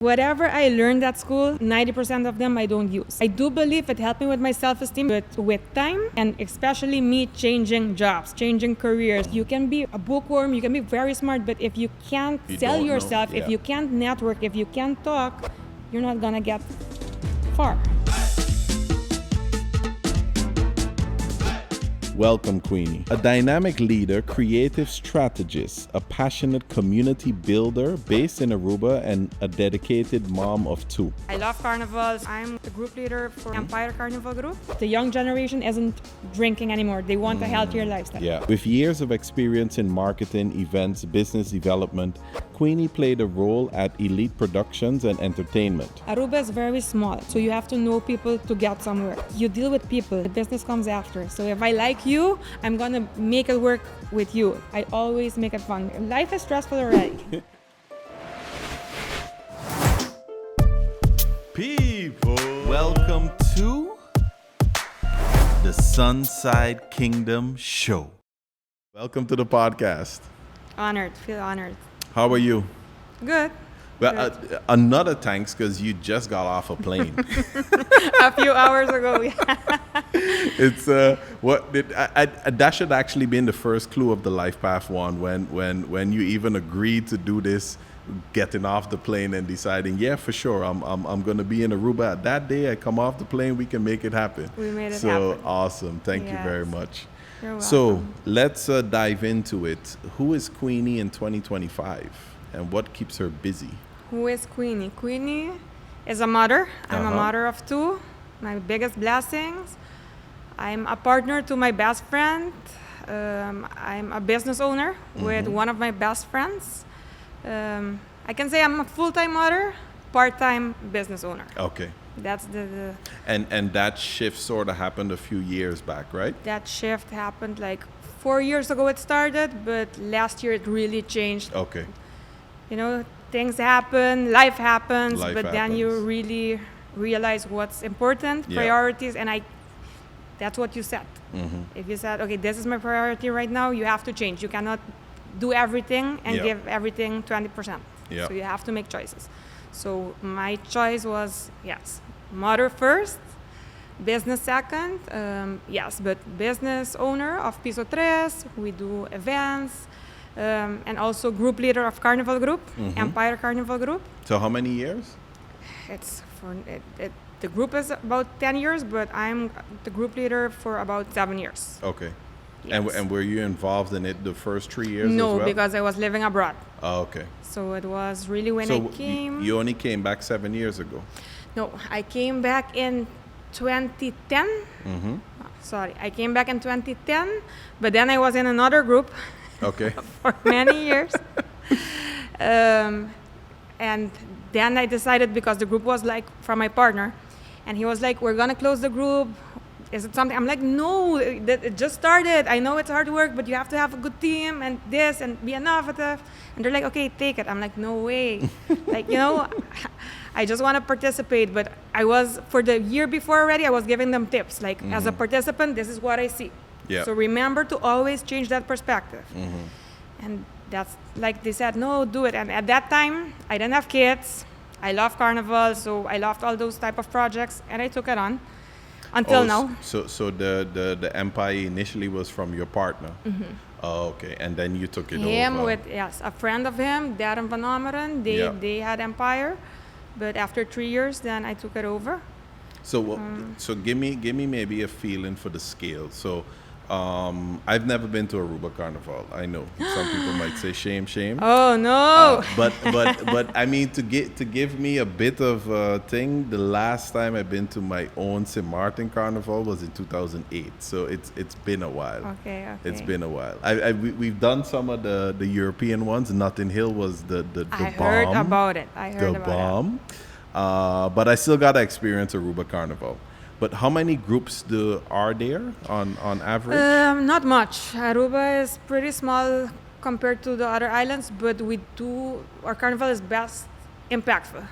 Whatever I learned at school, 90% of them I don't use. I do believe it helped me with my self-esteem, but with time, and especially me changing jobs, changing careers, you can be a bookworm, you can be very smart, but if you can't sell yourself, if you can't network, if you can't talk, you're not gonna get far. Welcome, Queenie. A dynamic leader, creative strategist, a passionate community builder based in Aruba, and a dedicated mom of two. I love carnivals. I'm the group leader for Empire Carnival Group. The young generation isn't drinking anymore. They want a healthier lifestyle. Yeah. With years of experience in marketing, events, business development, Queenie played a role at Elite Productions and Entertainment. Aruba is very small, so you have to know people to get somewhere. You deal with people. The business comes after. So if I like you, I'm gonna make it work with you. I always make it fun. Life is stressful already. People, welcome to the SunSide Kingdom Show. Welcome to the podcast. Honored, feel honored. How are you? Good. Well, another thanks because you just got off a plane. A few hours ago. It's that should actually be in the first clue of the Life Path one when you even agreed to do this, getting off the plane and deciding, yeah, for sure, I'm gonna be in Aruba that day. I come off the plane, we can make it happen. We made it happen. So awesome! Thank you very much. You're welcome. So let's dive into it. Who is Queenie in 2025, and what keeps her busy? Who is Queenie? Queenie is a mother. I'm a mother of two. My biggest blessings. I'm a partner to my best friend. I'm a business owner with one of my best friends. I can say I'm a full-time mother, part-time business owner. Okay. That's the And that shift sort of happened a few years back, right? That shift happened like 4 years ago it started, but last year it really changed. Okay. You know, things happen, life happens, Life but then you really realize what's important, Yeah. priorities, and that's what you set. If you said, okay, this is my priority right now, you have to change. You cannot do everything and give everything 20%. Yeah. So you have to make choices. So my choice was, yes, mother first, business second, yes, but business owner of Piso 3, we do events, and also group leader of Carnival Group, Empire Carnival Group. So how many years? It's for the group is about 10 years, but I'm the group leader for about 7 years. Okay. Yes. And were you involved in it the first 3 years No, as well? because I was living abroad. Oh, okay. So it was really when So I came. you only came back 7 years ago. No, I came back in 2010. Sorry, I came back in 2010, but then I was in another group Okay. for many years. And then I decided, because the group was like from my partner, and he was like, we're gonna close the group. Is it something? I'm like, no, it just started. I know it's hard work, but you have to have a good team and this and be innovative. And they're like, okay, take it. I'm like, no way. Like, you know, I just want to participate. But I was, for the year before already, I was giving them tips. Like, as a participant, this is what I see. Yeah. So remember to always change that perspective. And that's, like they said, no, do it. And at that time, I didn't have kids. I love Carnival, so I loved all those type of projects, and I took it on. Until now. So the empire initially was from your partner. Oh, okay. And then you took it Him over. with, yes, a friend of him, Darren Van Omeren. They had Empire, but after 3 years, then I took it over. So so give me maybe a feeling for the scale. So I've never been to Aruba Carnival. I know some people might say shame. Oh no! But I mean, to give me a bit of a thing. The last time I've been to my own St. Martin Carnival was in 2008. So it's been a while. Okay. It's been a while. We've done some of the European ones. Notting Hill was the I bomb. heard about it. The bomb. But I still got to experience Aruba Carnival. But how many groups are there on average? Not much. Aruba is pretty small compared to the other islands, but our carnival is best impactful.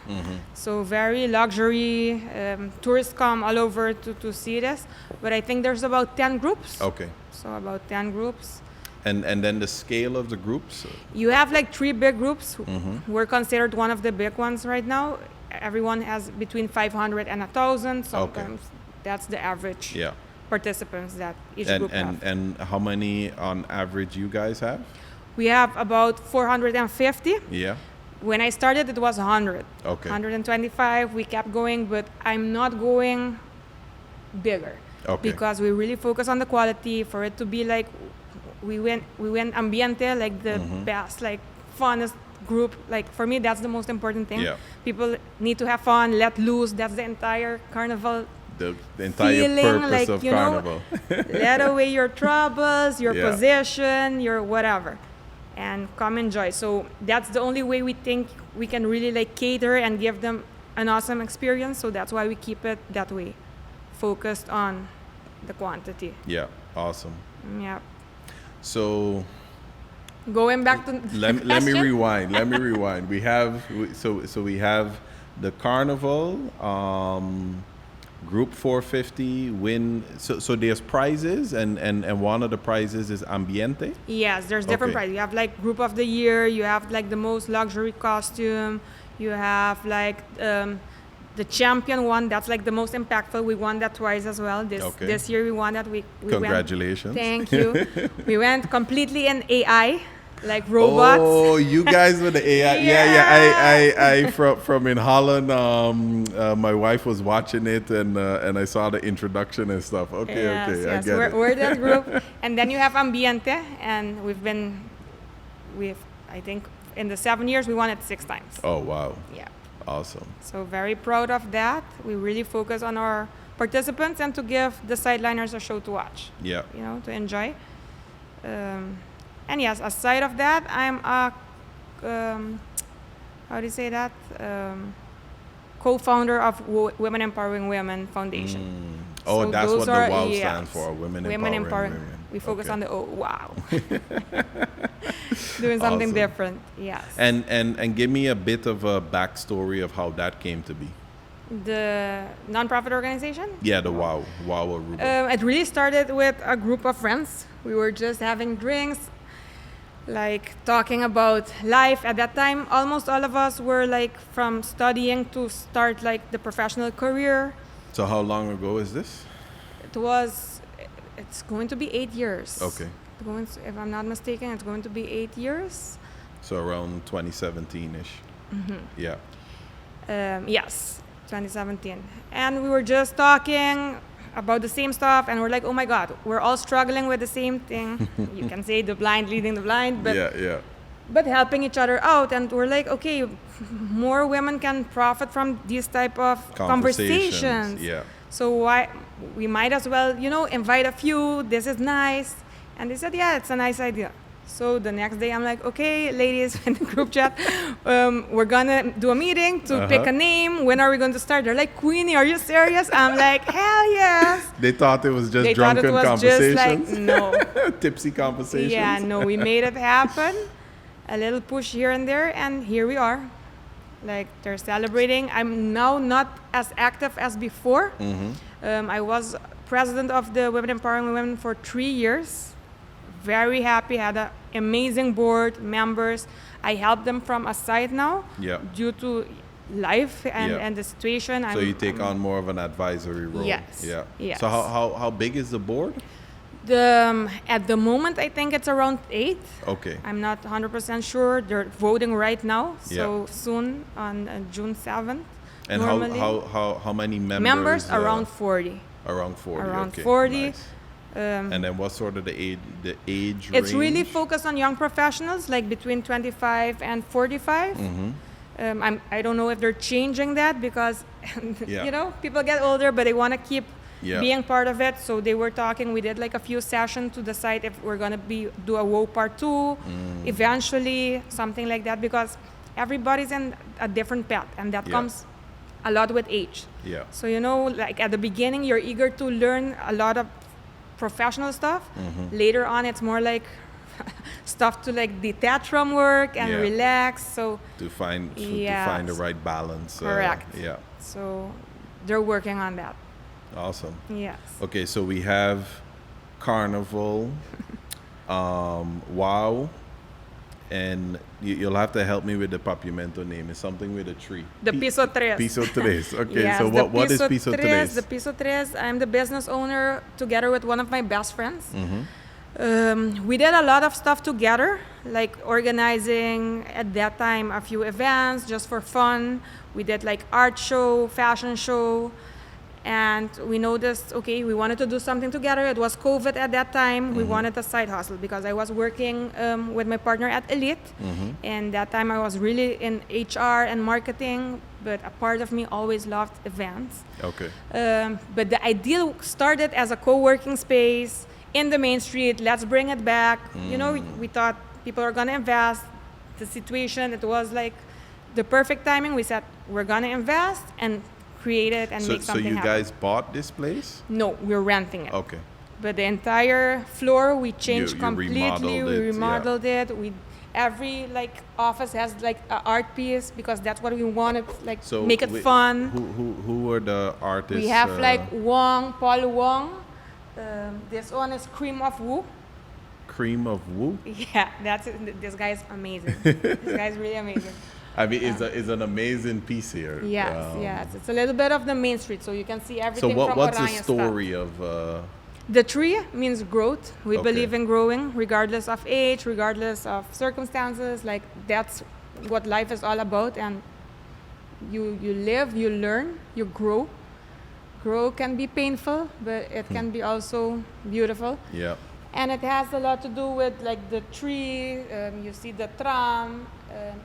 So very luxury. Tourists come all over to see this. But I think there's about 10 groups. Okay. So about 10 groups. And then the scale of the groups? You have like 3 big groups. Mm-hmm. We're considered one of the big ones right now. Everyone has between 500 and 1,000. Sometimes that's the average Yeah. participants that each And, group have. and how many on average you guys have? We have about 450. Yeah. When I started, it was 100. Okay. 125. We kept going, but I'm not going bigger. Okay. Because we really focus on the quality for it to be like we went ambiente, like the best, like funnest group. Like for me, that's the most important thing. Yeah. People need to have fun, let loose. That's the entire carnival. The entire Feeling purpose like, of you know, Carnival. Let away your troubles, your Yeah. possession, your whatever, and come enjoy. So that's the only way we think we can really like cater and give them an awesome experience. So that's why we keep it that way, focused on the quantity. Yeah. Awesome. Yeah. So Going back to let me question? rewind. Let me rewind. We have we have the Carnival group 450 win. So there's prizes and one of the prizes is ambiente. Yes, there's different Okay. prizes. You have like group of the year. You have like the most luxury costume. You have like the champion one. That's like the most impactful. We won that twice as well. This year we won that. We Congratulations. Thank you. We went completely in AI, like robots. Oh, you guys with the AI. I from in Holland. My wife was watching it and I saw the introduction and stuff. Okay, Yes, okay, yes. I get it. We're that group. And then you have ambiente, and I think in the 7 years we won it 6 times. Oh wow, Yeah. awesome. So very proud of that. We really focus on our participants and to give the sideliners a show to watch, Yeah, you know, to enjoy. And yes, aside of that, I'm a, how do you say that? Co-founder of Women Empowering Women Foundation. Oh, So that's what those the are- WOW yes, stands for. Women Empowering Women. We focus Okay. on the wow. Doing something Awesome. different. Yes. And give me a bit of a backstory of how that came to be. The nonprofit organization? Yeah, the WOW Aruba. It really started with a group of friends. We were just having drinks, like talking about life. At that time, almost all of us were like from studying to start like the professional career. So how long ago is this? It's going to be 8 years. Okay. If I'm not mistaken, it's going to be 8 years. So around 2017-ish. Yeah. Yes, 2017. And we were just talking about the same stuff, and we're like, oh my God, we're all struggling with the same thing. You can say the blind leading the blind, but yeah. but helping each other out. And we're like, okay, more women can profit from these type of conversations. Yeah. So why we might as well, you know, invite a few. This is nice. And they said, yeah, it's a nice idea. So the next day I'm like, okay, ladies, in the group chat, we're gonna do a meeting to pick a name. When are we going to start? They're like, Queenie, are you serious? I'm like, hell yes. They thought it was just They thought drunken it was just like, conversations. no. Tipsy conversations. Yeah, no, we made it happen. A little push here and there, and here we are. Like, they're celebrating. I'm now not as active as before. I was president of the Women Empowering Women for 3 years. Very happy, had an amazing board, members. I help them from aside now Yeah. due to life and the situation. So you take on more of an advisory role. Yes, Yeah. yes. So how big is the board? At the moment, I think it's around 8. Okay. I'm not 100% sure. They're voting right now, so Yeah. soon on June 7th. And normally. how many members? Members around 40. Around 40. Around okay. 40. Nice. And then what sort of the age It's really range? focused on young professionals, like between 25 and 45. I don't know if they're changing that because, Yeah. you know, people get older, but they want to keep Yeah. being part of it. So they were talking. We did like a few sessions to decide if we're gonna do a WoW part 2, eventually something like that, because everybody's in a different path, and that Yeah. comes a lot with age. Yeah. So you know, like at the beginning, you're eager to learn a lot of professional stuff. Later on, it's more like stuff to like detach from work and Yeah. relax. So To find the Yes. right balance. Correct. Yeah. so they're working on that. Awesome. Yes. Okay, so we have Carnival, Wow. And you'll have to help me with the Papimento name. It's something with a tree. The Piso Tres. Piso Tres. Okay, Yes, so the what is Piso Tres? The Piso Tres, I'm the business owner together with one of my best friends. We did a lot of stuff together, like organizing at that time a few events just for fun. We did like art show, fashion show, and we noticed, okay, we wanted to do something together. It was COVID at that time. We wanted a side hustle because I was working with my partner at Elite. And that time I was really in HR and marketing, but a part of me always loved events. Okay. But the idea started as a co-working space in the main street. Let's bring it back. You know, we thought people are gonna invest. The situation, it was like the perfect timing. We said, we're gonna invest and create it and make something happen. So you guys bought this place? No, we're renting it. Okay. But the entire floor we changed You completely. We remodeled yeah. it. Every like office has like an art piece because that's what we wanted. Like So make it fun. Who were the artists? We have like Paul Wong. This one is Cream of Woo. Cream of Woo? Yeah, that's it. This guy is amazing. This guy is really amazing. I mean, it's an amazing piece here. Yes, yes. It's a little bit of the main street, so you can see everything So from what's the Orion story stuff. of? The tree means growth. We Okay. believe in growing, regardless of age, regardless of circumstances. Like that's what life is all about. And you live, you learn, you grow. Grow can be painful, but it can be also beautiful. Yeah. And it has a lot to do with like the tree. You see the tram,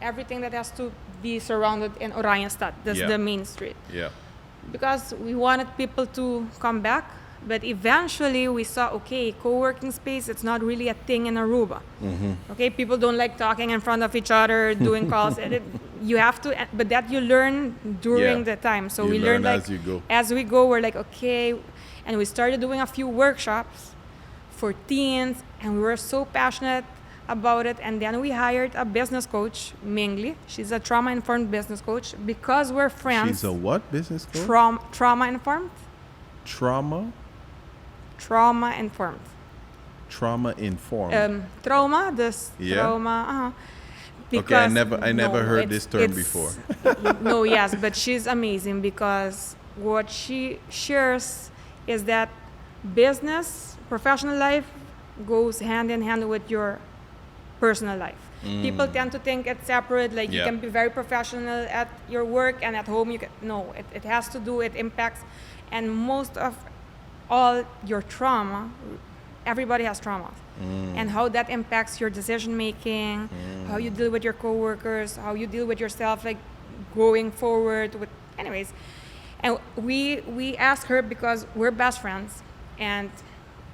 everything that has to be surrounded in Orionstad. That's Yeah. the main street. Yeah. Because we wanted people to come back, but eventually we saw, okay, co-working space, it's not really a thing in Aruba. Okay, people don't like talking in front of each other, doing calls. You have to, but that you learn during Yeah. the time. So You we learn learned like as you go. as we go, we're like, okay, and we started doing a few workshops for teens, and we were so passionate about it. And then we hired a business coach, Mingli. She's a trauma-informed business coach because we're friends. She's a what business coach? Trauma-informed. Trauma Trauma-informed. Trauma informed. Trauma, this Yeah? trauma. Okay, I never no, heard it's- this term it's- before. No, yes, but she's amazing because what she shares is that business, professional life goes hand in hand with your personal life. People tend to think it's separate, like you Yeah. can be very professional at your work and at home you can, no, it has to do, it impacts, and most of all your trauma, everybody has trauma. And how that impacts your decision making, how you deal with your coworkers, how you deal with yourself, like going forward with, anyways. And we asked her because we're best friends, and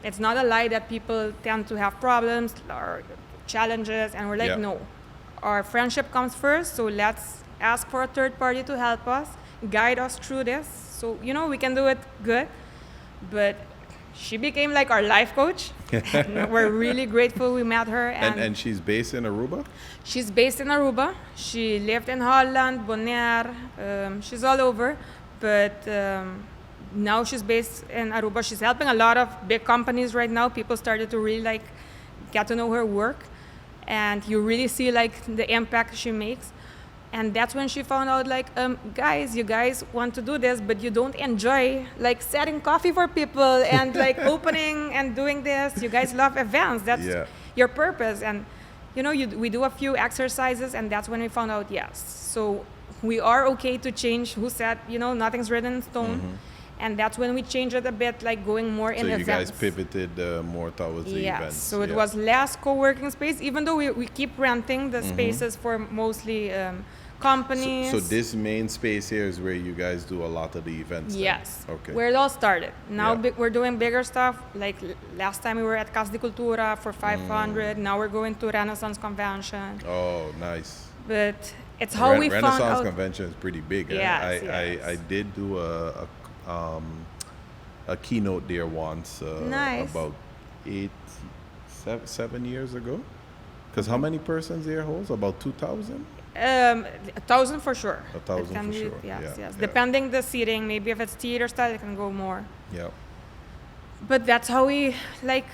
it's not a lie that people tend to have problems or challenges, and we're like, Yeah. no, our friendship comes first, so let's ask for a third party to help us, guide us through this, so you know we can do it good. But she became like our life coach. We're really grateful we met her. And she's based in Aruba? She's based in Aruba. She lived in Holland, Bonaire. She's all over. But now she's based in Aruba. She's helping a lot of big companies right now. People started to really like get to know her work. And you really see like the impact she makes. And that's when she found out like, guys, you guys want to do this, but you don't enjoy like setting coffee for people and like opening and doing this. You guys love events. That's Yeah. your purpose. And you know, we do a few exercises, and that's when we found out, yes. So we are okay to change. Who said, you know, nothing's written in stone. And that's when we changed it a bit, like going more in So events. you guys pivoted more towards the Yes, events. so it was less co-working space, even though we keep renting the spaces for mostly companies. So this main space here is where you guys do a lot of the events. then? Yes, Okay. where it all started. Now Yeah. we're doing bigger stuff. Like last time we were at Casa de Cultura for 500. Now we're going to Renaissance Convention. Oh, nice. But it's how we found Renaissance out. Convention is pretty big. Yes, I did do a keynote there once. Nice. About 7 years ago. Because how many persons there holds? About 2,000? 1,000 for sure. 1,000 It can for be- sure. Yes, Yeah, yes. yeah. Depending the seating, maybe if it's theater style, it can go more. Yeah. But that's how we like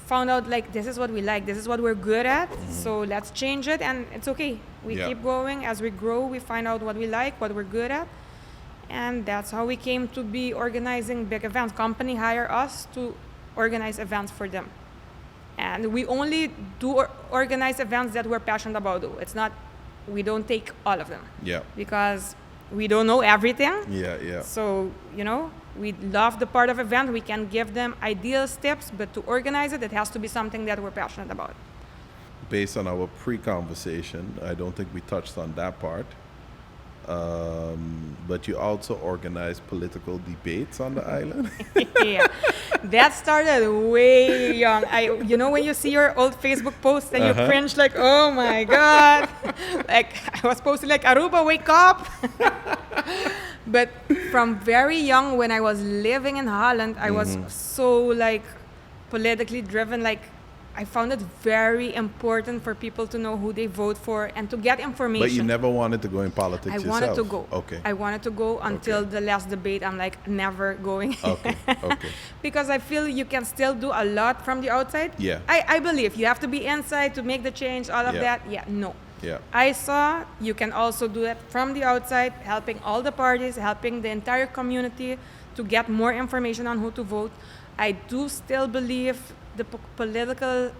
found out like this is what we like, this is what we're good at, so let's change it, and it's okay. We keep going. As we grow, we find out what we like, what we're good at, and that's how we came to be organizing big events. Company hire us to organize events for them, and we only do organize events that we're passionate about. It's not, we don't take all of them. Yeah. Because we don't know everything. Yeah. So, we love the part of event. We can give them ideal steps, but to organize it, it has to be something that we're passionate about. Based on our pre-conversation, I don't think we touched on that part. But you also organize political debates on the island. Yeah, that started way young. When you see your old Facebook posts and you cringe like, oh my God. Like I was posting like, Aruba, wake up. But from very young, when I was living in Holland, I was so like politically driven. Like I found it very important for people to know who they vote for and to get information. But you never wanted to go in politics yourself? I wanted to go. Okay. I wanted to go until the last debate. I'm like, never going. Okay. Because I feel you can still do a lot from the outside. Yeah. I believe you have to be inside to make the change, all of that. Yeah, no. Yeah. I saw you can also do it from the outside, helping all the parties, helping the entire community to get more information on who to vote. I do still believe the political,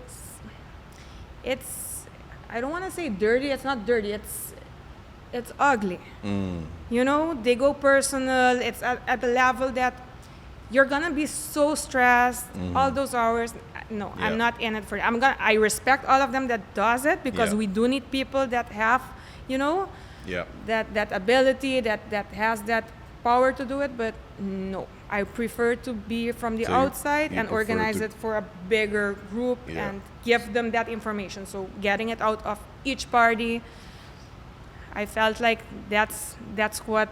I don't want to say dirty, it's not dirty, it's ugly. They go personal, it's at a level that you're gonna be so stressed all those hours. No, Yeah. I'm not in it for it. I respect all of them that does it, because we do need people that have, that ability, that has that power to do it, but no. I prefer to be from the outside and organize it for a bigger group and give them that information. So getting it out of each party, I felt like that's what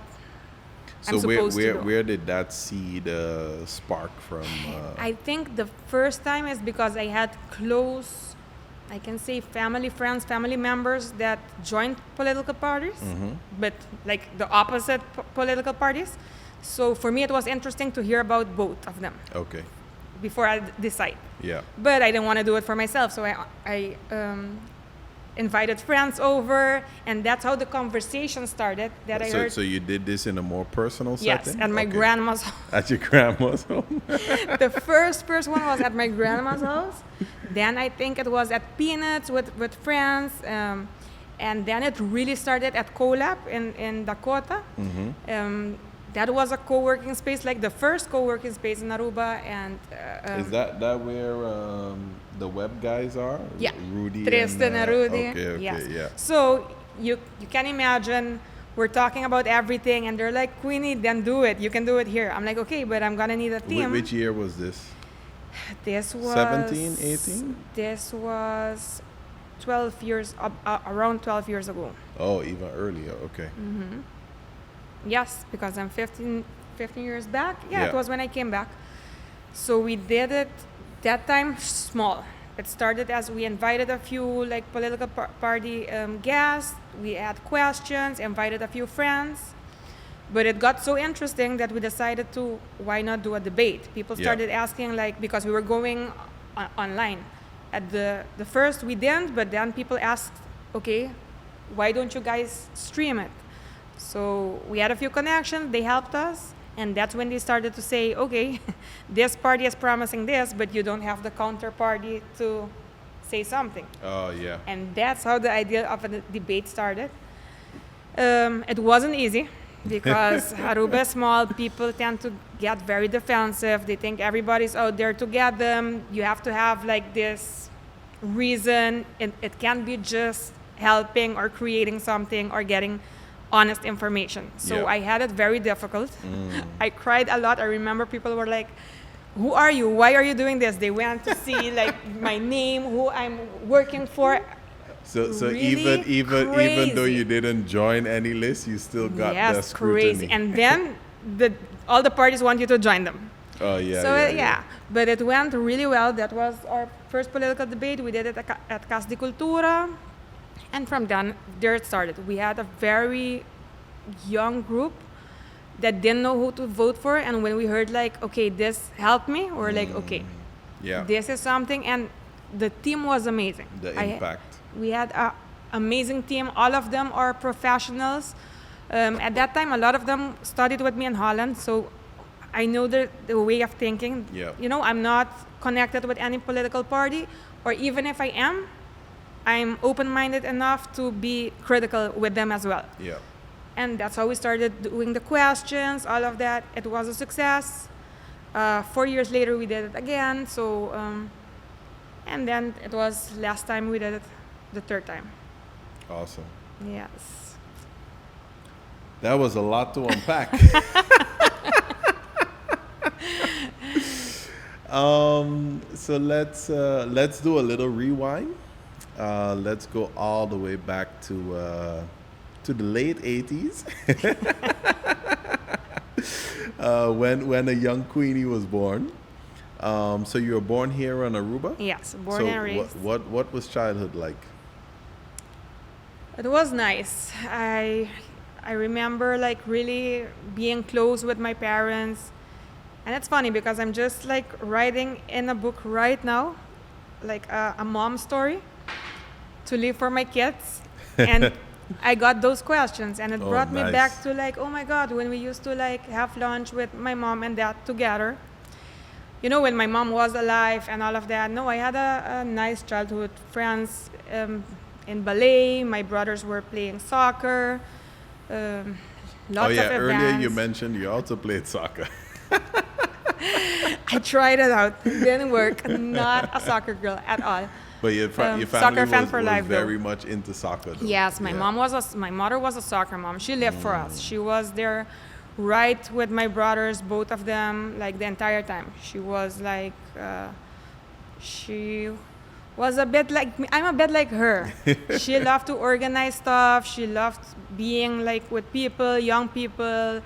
I'm supposed to do. Where did that seed spark from? I think the first time is because I had close, I can say family members that joined political parties, but like the opposite political parties. So for me, it was interesting to hear about both of them. Okay. Before I decide. Yeah. But I didn't want to do it for myself, so I invited friends over, and that's how the conversation started. I heard. So you did this in a more personal setting? Yes, at my grandma's house. At your grandma's home? The first one was at my grandma's house. Then I think it was at Peanuts with friends. And then it really started at CoLab in Dakota. That was a co-working space, like the first co-working space in Aruba. And is that where the web guys are? Yeah, Rudy Tristan and Rudy. Okay, yes. Yeah. So you can imagine we're talking about everything, and they're like, Queenie, then do it. You can do it here. I'm like, okay, but I'm gonna need a team. Which year was this? This was 17, 18? This was 12 years, around 12 years ago. Oh, even earlier. Okay. Yes, because I'm 15 years back. Yeah, it was when I came back. So we did it that time small. It started as we invited a few like political party guests. We had questions, invited a few friends. But it got so interesting that we decided to, why not do a debate? People started asking, like, because we were going online. At the first we didn't, but then people asked, okay, why don't you guys stream it? So we had a few connections, they helped us, and that's when they started to say, okay, this party is promising this, but you don't have the counterparty to say something. Oh, yeah. And that's how the idea of a debate started. It wasn't easy, because Aruba is small, people tend to get very defensive, they think everybody's out there to get them, you have to have like this reason, it can't be just helping or creating something or getting honest information. So I had it very difficult. I cried a lot. I remember people were like, who are you? Why are you doing this? They went to see like my name, who I'm working for. So really even though you didn't join any list, you still got the scrutiny. Crazy. And then all the parties want you to join them. Oh, yeah. So, but it went really well. That was our first political debate. We did it at Casa de Cultura. And from there it started. We had a very young group that didn't know who to vote for. And when we heard like, okay, this helped me, we're like, okay, Yeah. this is something, and the team was amazing. The impact. We had an amazing team. All of them are professionals. At that time, a lot of them studied with me in Holland, so I know the way of thinking. Yeah. You know, I'm not connected with any political party, or even if I am, I'm open-minded enough to be critical with them as well. Yeah. And that's how we started doing the questions, all of that. It was a success. 4 years later, we did it again. So, and then it was last time we did it the third time. Awesome. Yes. That was a lot to unpack. So let's do a little rewind. Let's go all the way back to the late 80s. When a young Queenie was born. So you were born here on Aruba? Yes, born and raised. What was childhood like? It was nice. I remember like really being close with my parents. And it's funny because I'm just like writing in a book right now, like a mom story to leave for my kids. And I got those questions, and it brought me back to like, oh my God, when we used to like have lunch with my mom and dad together. You know, when my mom was alive and all of that. No, I had a nice childhood. Friends in ballet. My brothers were playing soccer. Lots of events. Earlier you mentioned you also played soccer. I tried it out. It didn't work. Not a soccer girl at all. But your family soccer fan for was life, very though. much into soccer, though. Yes, my mother was a soccer mom. She lived for us. She was there right with my brothers, both of them, like the entire time. She was like, she was a bit like me. I'm a bit like her. She loved to organize stuff. She loved being like with people, young people.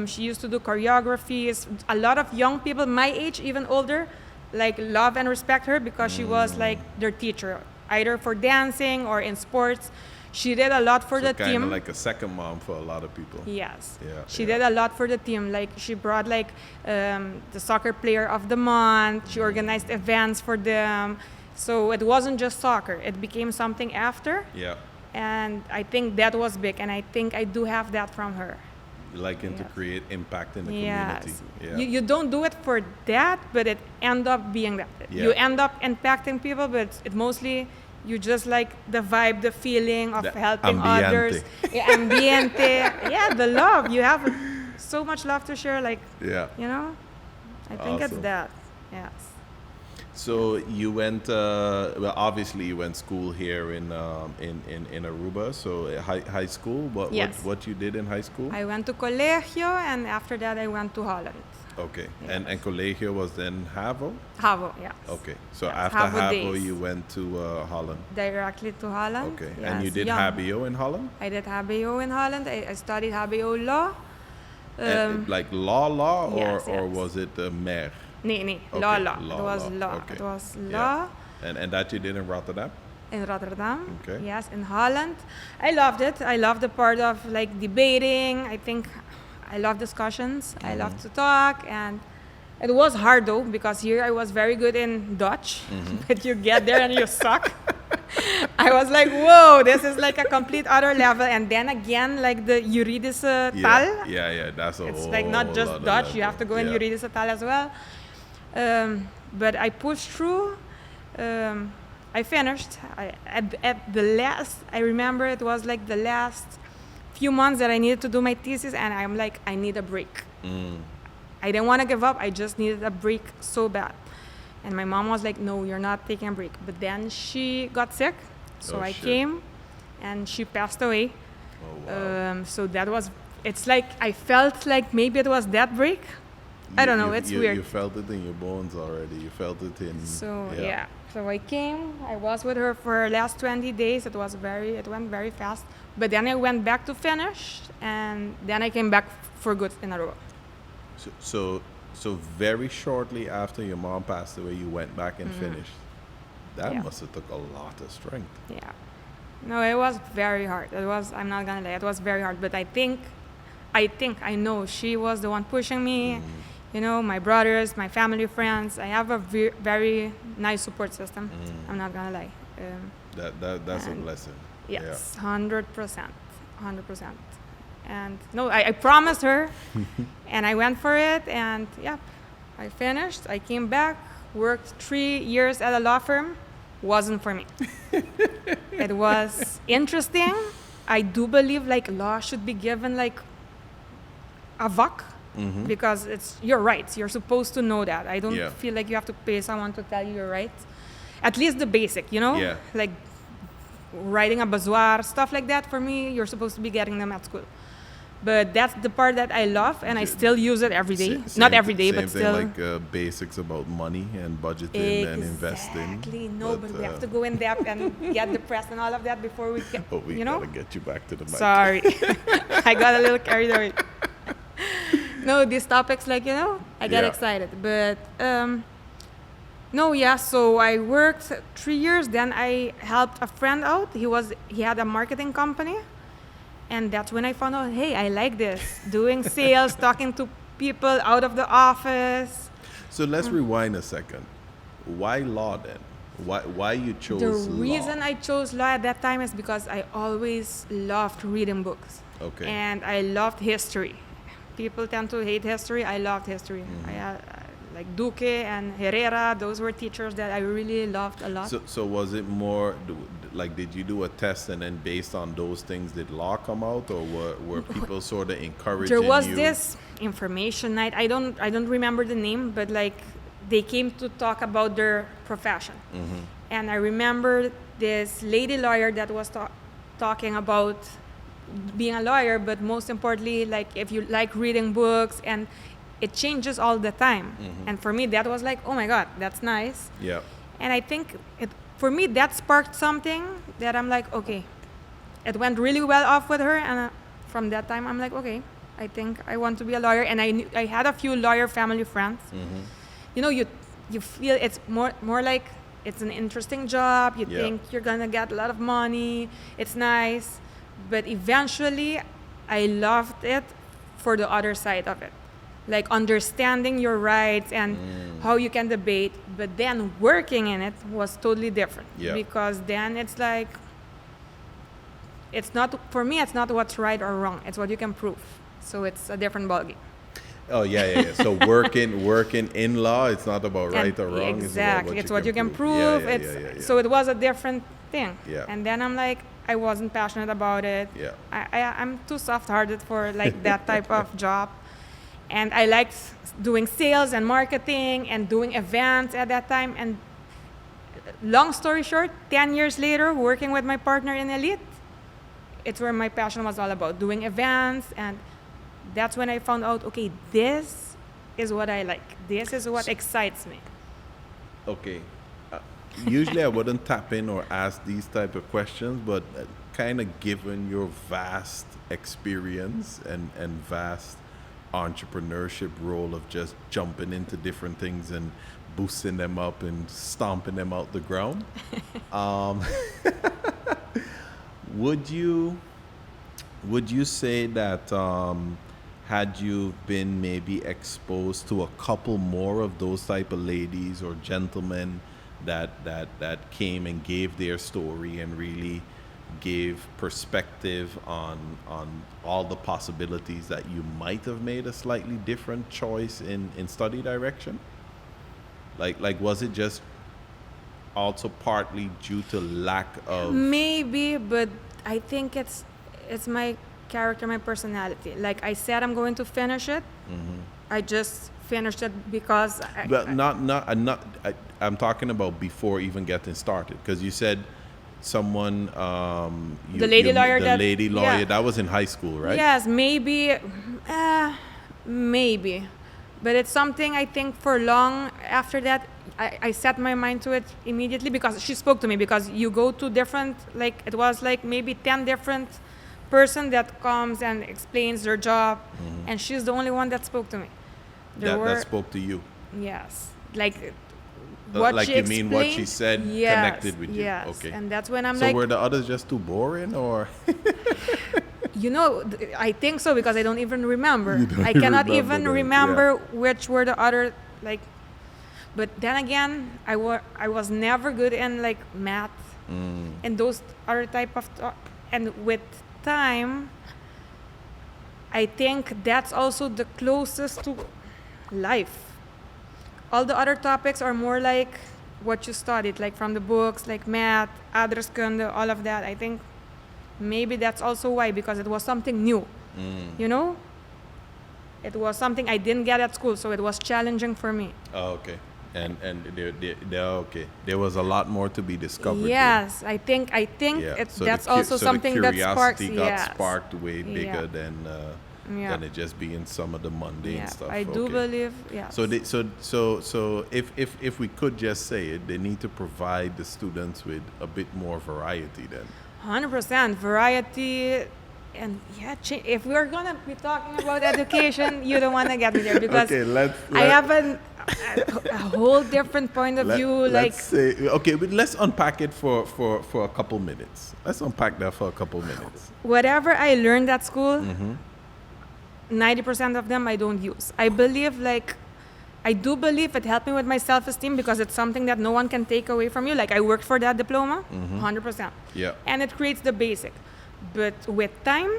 She used to do choreographies. A lot of young people my age, even older, like love and respect her because she was like their teacher, either for dancing or in sports. She did a lot for the team. Kind of like a second mom for a lot of people. Yes. Yeah, She did a lot for the team. Like she brought like the soccer player of the month. She organized events for them. So it wasn't just soccer. It became something after. Yeah. And I think that was big. And I think I do have that from her. Liking to create impact in the Yes. community. Yeah. You don't do it for that, but it end up being that. Yeah. You end up impacting people, but it mostly you just like the vibe, the feeling of helping ambiente. others. Yeah, ambiente. Yeah, the love. You have so much love to share. Like, Yeah. you know, I think it's Awesome. that. Yes. So you went, well, obviously you went school here in Aruba. So high school. Yes. What you did in high school? I went to colegio, and after that I went to Holland. Okay. Yes. And colegio was then HAVO? HAVO, yes. Okay. So Yes, after HAVO HAVO days. you went to Holland. Directly to Holland. Okay. Yes, And you did young. HBO in Holland? I did HBO in Holland. I studied HBO law. And, like law yes, or yes. was it mayor? Nee, Okay, law. law, It was law. law. Okay. It was Yeah. law And that you did in Rotterdam? in Rotterdam. Okay. Yes, in Holland. I loved it. I loved the part of like debating. I think I love discussions. I love to talk, and it was hard though because here I was very good in Dutch, but you get there and you suck. I was like, whoa, this is like a complete other level. And then again, like the juridische taal. Yeah, that's a It's whole like not just lot of Dutch, you level. have to go in Yeah. juridische taal as well. But I pushed through. I finished. At the last, I remember it was like the last few months that I needed to do my thesis, and I'm like, I need a break. I didn't want to give up. I just needed a break so bad. And my mom was like, no, you're not taking a break. But then she got sick. So Oh, I shit. came and she passed away. Oh, wow. So that was, it's like, I felt like maybe it was that break. I don't know, it's weird. You felt it in your bones already. You felt it in... So yeah. So I came, I was with her for her last 20 days. It went very fast. But then I went back to finish, and then I came back for good in Aruba. So very shortly after your mom passed away, you went back and finished. That Yeah. must have took a lot of strength. Yeah. No, it was very hard. I'm not gonna lie, it was very hard. But I know she was the one pushing me. You know, my brothers, my family, friends. I have a very nice support system. I'm not gonna lie. That's a blessing. Yes, 100%, 100%. And no, I promised her, and I went for it, and yeah, I finished. I came back, worked 3 years at a law firm. Wasn't for me. It was interesting. I do believe like law should be given like a VOC because it's your rights. You're supposed to know that. I don't feel like you have to pay someone to tell you your rights. At least the basic, you know? Yeah. Like writing a bazoar, stuff like that. For me, you're supposed to be getting them at school. But that's the part that I love, and I still use it every day. Not every day, but still. Same thing like basics about money and budgeting and investing. Exactly. No, but we have to go in depth and get depressed and all of that before we get, but we you know? gotta get you back to the mic. Sorry. I got a little carried away. No, these topics, like, you know, I get excited. But, no, yeah, so I worked 3 years. Then I helped a friend out. He had a marketing company. And that's when I found out, hey, I like this. Doing sales, talking to people out of the office. So let's rewind a second. Why law then? Why you chose law? The reason I chose law at that time is because I always loved reading books. Okay. And I loved history. People tend to hate history. I loved history. Like Duque and Herrera, those were teachers that I really loved a lot. So was it more like, did you do a test and then based on those things did law come out, or were people sort of encouraging you? There was this information night. I don't remember the name, but like they came to talk about their profession. And I remember this lady lawyer that was talking about being a lawyer, but most importantly, like if you like reading books, and it changes all the time. And for me, that was like, oh my God, that's nice. Yeah. And I think for me, that sparked something that I'm like, okay, it went really well off with her. And from that time, I'm like, okay, I think I want to be a lawyer. And I had a few lawyer family friends. You know, you feel it's more like it's an interesting job. You think you're going to get a lot of money. It's nice. But eventually, I loved it for the other side of it. Like understanding your rights and how you can debate, but then working in it was totally different. Because then it's like, for me, it's not what's right or wrong. It's what you can prove. So it's a different ballgame. Oh, yeah. So working in law, it's not about right or wrong. Exactly. It's what you can prove. So it was a different thing. And then I'm like, I wasn't passionate about it. I'm too soft-hearted for like that type of job. And I liked doing sales and marketing and doing events at that time. And long story short, 10 years later, working with my partner in Elite, it's where my passion was all about, doing events. And that's when I found out, okay, this is what I like. This is what excites me. Okay. Usually I wouldn't tap in or ask these type of questions, but kind of given your vast experience and vast entrepreneurship role of just jumping into different things and boosting them up and stomping them out the ground. Would you say that had you been maybe exposed to a couple more of those type of ladies or gentlemen that came and gave their story and really gave perspective on all the possibilities, that you might have made a slightly different choice in study direction? Like was it just also partly due to lack of... Maybe, but I think it's my character, my personality. Like I said, I'm going to finish it. I just finished it because I'm talking about before even getting started, because you said someone the lady lawyer that was in high school, right? Yes, maybe, but it's something I think for long after that I set my mind to it immediately, because she spoke to me, because you go to different, like it was like maybe 10 different person that comes and explains their job, and she's the only one that spoke to me. That spoke to you? Yes, like what like she you explained, mean what she said connected with you? Yes, okay. and that's when I'm so like... were the others just too boring, or... I think so because I don't even remember. You don't I cannot remember even them, remember which were the other, like. But then again, I was never good in like math and those other type of. And with time, I think that's also the closest to life. All the other topics are more like what you studied, like from the books, like math, aardrijkskunde, all of that. I think maybe that's also why, because it was something new, you know? It was something I didn't get at school, so it was challenging for me. Oh, okay. And okay. There was a lot more to be discovered. Yes, I think So that's also something that sparks. Curiosity got sparked way bigger than it just being some of the mundane stuff. I do believe. Yeah. So if we could just say it, they need to provide the students with a bit more variety then. 100% variety. And if we're gonna be talking about education, you don't want to get me there because I have a whole different point of view. Let's but let's unpack it for a couple minutes. Let's unpack that for a couple minutes. Whatever I learned at school, 90% of them I don't use. I do believe it helped me with my self-esteem because it's something that no one can take away from you. Like I worked for that diploma, 100%. Yeah. And it creates the basic. But with time,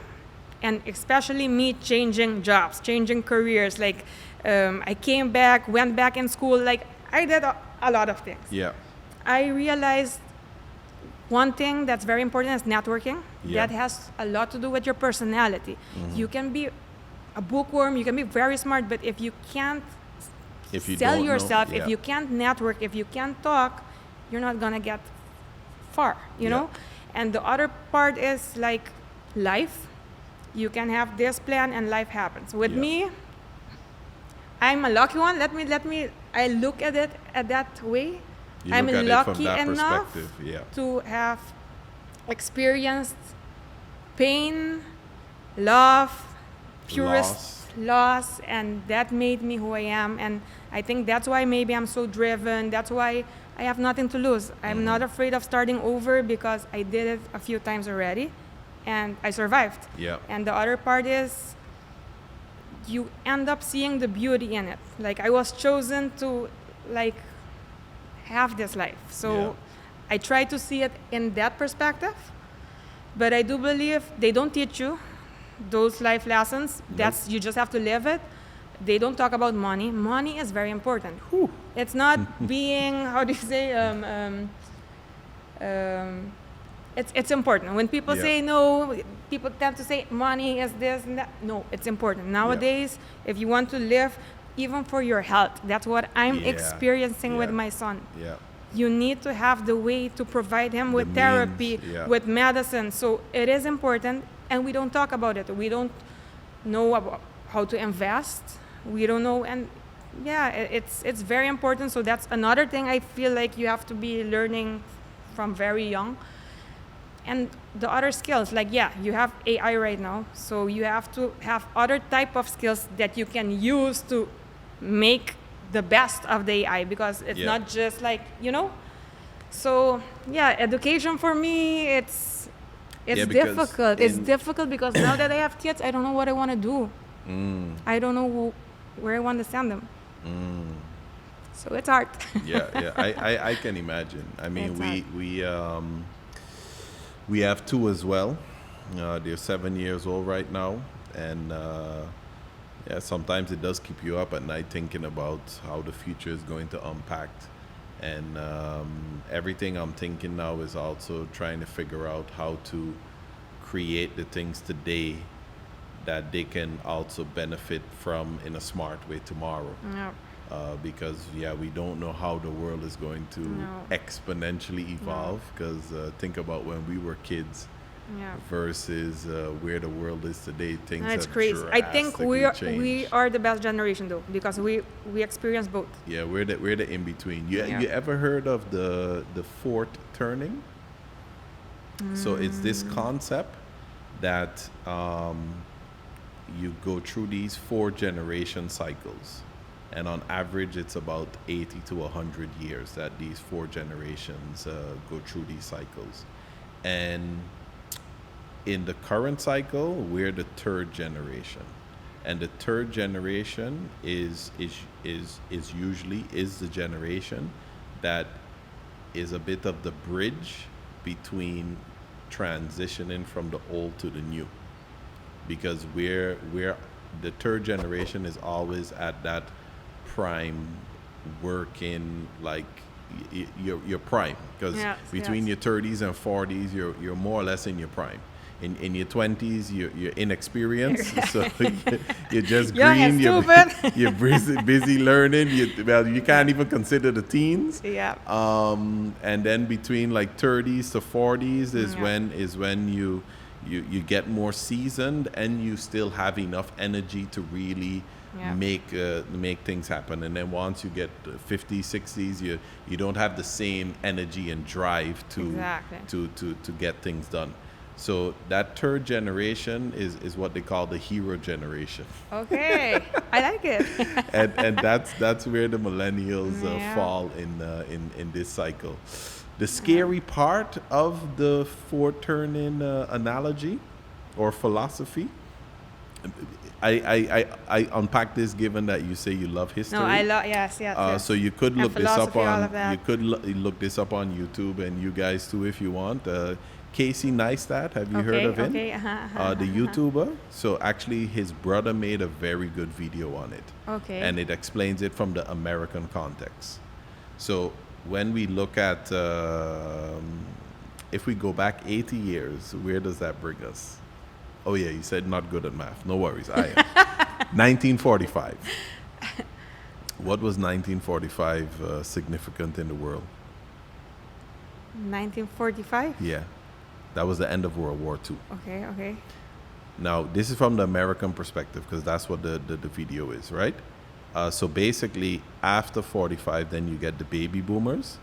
and especially me changing jobs, changing careers, like I came back, went back in school, like I did a lot of things. Yeah. I realized one thing that's very important is networking. Yeah. That has a lot to do with your personality. You can be a bookworm, you can be very smart, but if you can't sell yourself, if you can't network, if you can't talk, you're not gonna get far, you know? And the other part is like life. You can have this plan and life happens. With me, I'm a lucky one. I look at it at that way. I'm lucky enough to have experienced pain, love, purest loss, and that made me who I am. And I think that's why maybe I'm so driven. That's why I have nothing to lose. I'm not afraid of starting over because I did it a few times already and I survived. Yeah. And the other part is you end up seeing the beauty in it. Like I was chosen to like have this life. So I try to see it in that perspective. But I do believe they don't teach you those life lessons. That's you just have to live it. They don't talk about money. Money is very important. It's not being, how do you say, it's important. When people say no, people tend to say money is this and that. No, it's important. Nowadays, if you want to live, even for your health, that's what I'm experiencing with my son. Yeah. You need to have the way to provide him with therapy, with medicine. So it is important, and we don't talk about it. We don't know about how to invest. We don't know, and it's very important. So that's another thing I feel like you have to be learning from very young. And the other skills, like you have AI right now, so you have to have other type of skills that you can use to make the best of the AI, because it's not just like, So education for me, it's difficult. It's difficult because now that I have kids, I don't know what I want to do. I don't know where I want to send them. So it's hard. I can imagine. I mean, we have two as well. They're 7 years old right now, and sometimes it does keep you up at night thinking about how the future is going to unpack. And everything I'm thinking now is also trying to figure out how to create the things today that they can also benefit from in a smart way tomorrow. Because we don't know how the world is going to exponentially evolve, because think about when we were kids versus where the world is today. Things have crazy. I think we changed. are the best generation though, because we experience both. We're the in between. You ever heard of the fourth turning? So it's this concept that you go through these 4 generation cycles, and on average it's about 80 to 100 years that these 4 generations go through these cycles. And in the current cycle, we're the third generation. And the third generation is usually the generation that is a bit of the bridge between transitioning from the old to the new, because we're the third generation is always at that prime working, like your prime, because between your 30s and 40s you're more or less in your prime. In your 20s, you're inexperienced, so you're just green. You're busy learning. You can't even consider the teens. Yeah. And then between like 30s to 40s is when you get more seasoned, and you still have enough energy to really make things happen. And then once you get 50s, 60s, you don't have the same energy and drive to get things done. So that third generation is what they call the hero generation. Okay, I like it. and that's where the millennials fall in this cycle. The scary part of the four-turning analogy or philosophy, I unpack this, given that you say you love history. No, I love yes. So you could look this up on look this up on YouTube, and you guys too if you want. Casey Neistat, have you heard of him? Okay. The YouTuber. So actually, his brother made a very good video on it. Okay. And it explains it from the American context. So when we look at, if we go back 80 years, where does that bring us? Oh yeah, you said not good at math. No worries, I am. 1945. What was 1945 significant in the world? 1945? Yeah. That was the end of World War II. Okay. Now, this is from the American perspective, because that's what the video is, right? So basically, after 45, then you get the baby boomers.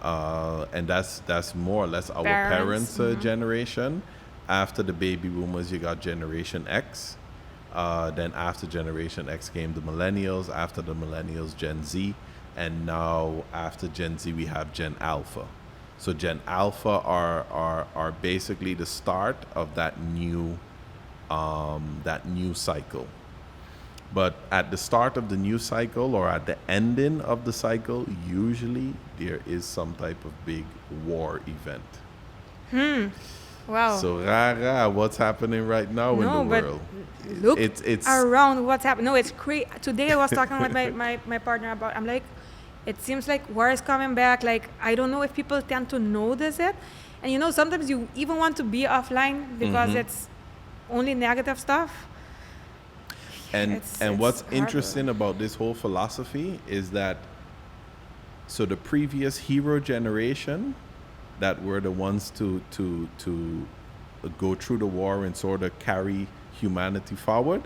And that's more or less our parents' generation. After the baby boomers, you got Generation X. Then after Generation X came the millennials. After the millennials, Gen Z. And now after Gen Z, we have Gen Alpha. So Gen Alpha are basically the start of that new cycle. But at the start of the new cycle, or at the ending of the cycle, usually there is some type of big war event. Wow. So Rara, what's happening right now in the world? Look it's around what's happening. No, it's crazy. Today I was talking with my partner about, I'm like, it seems like war is coming back. Like, I don't know if people tend to notice it. And sometimes you even want to be offline because it's only negative stuff. And what's interesting about this whole philosophy is that, so the previous hero generation that were the ones to go through the war and sort of carry humanity forward,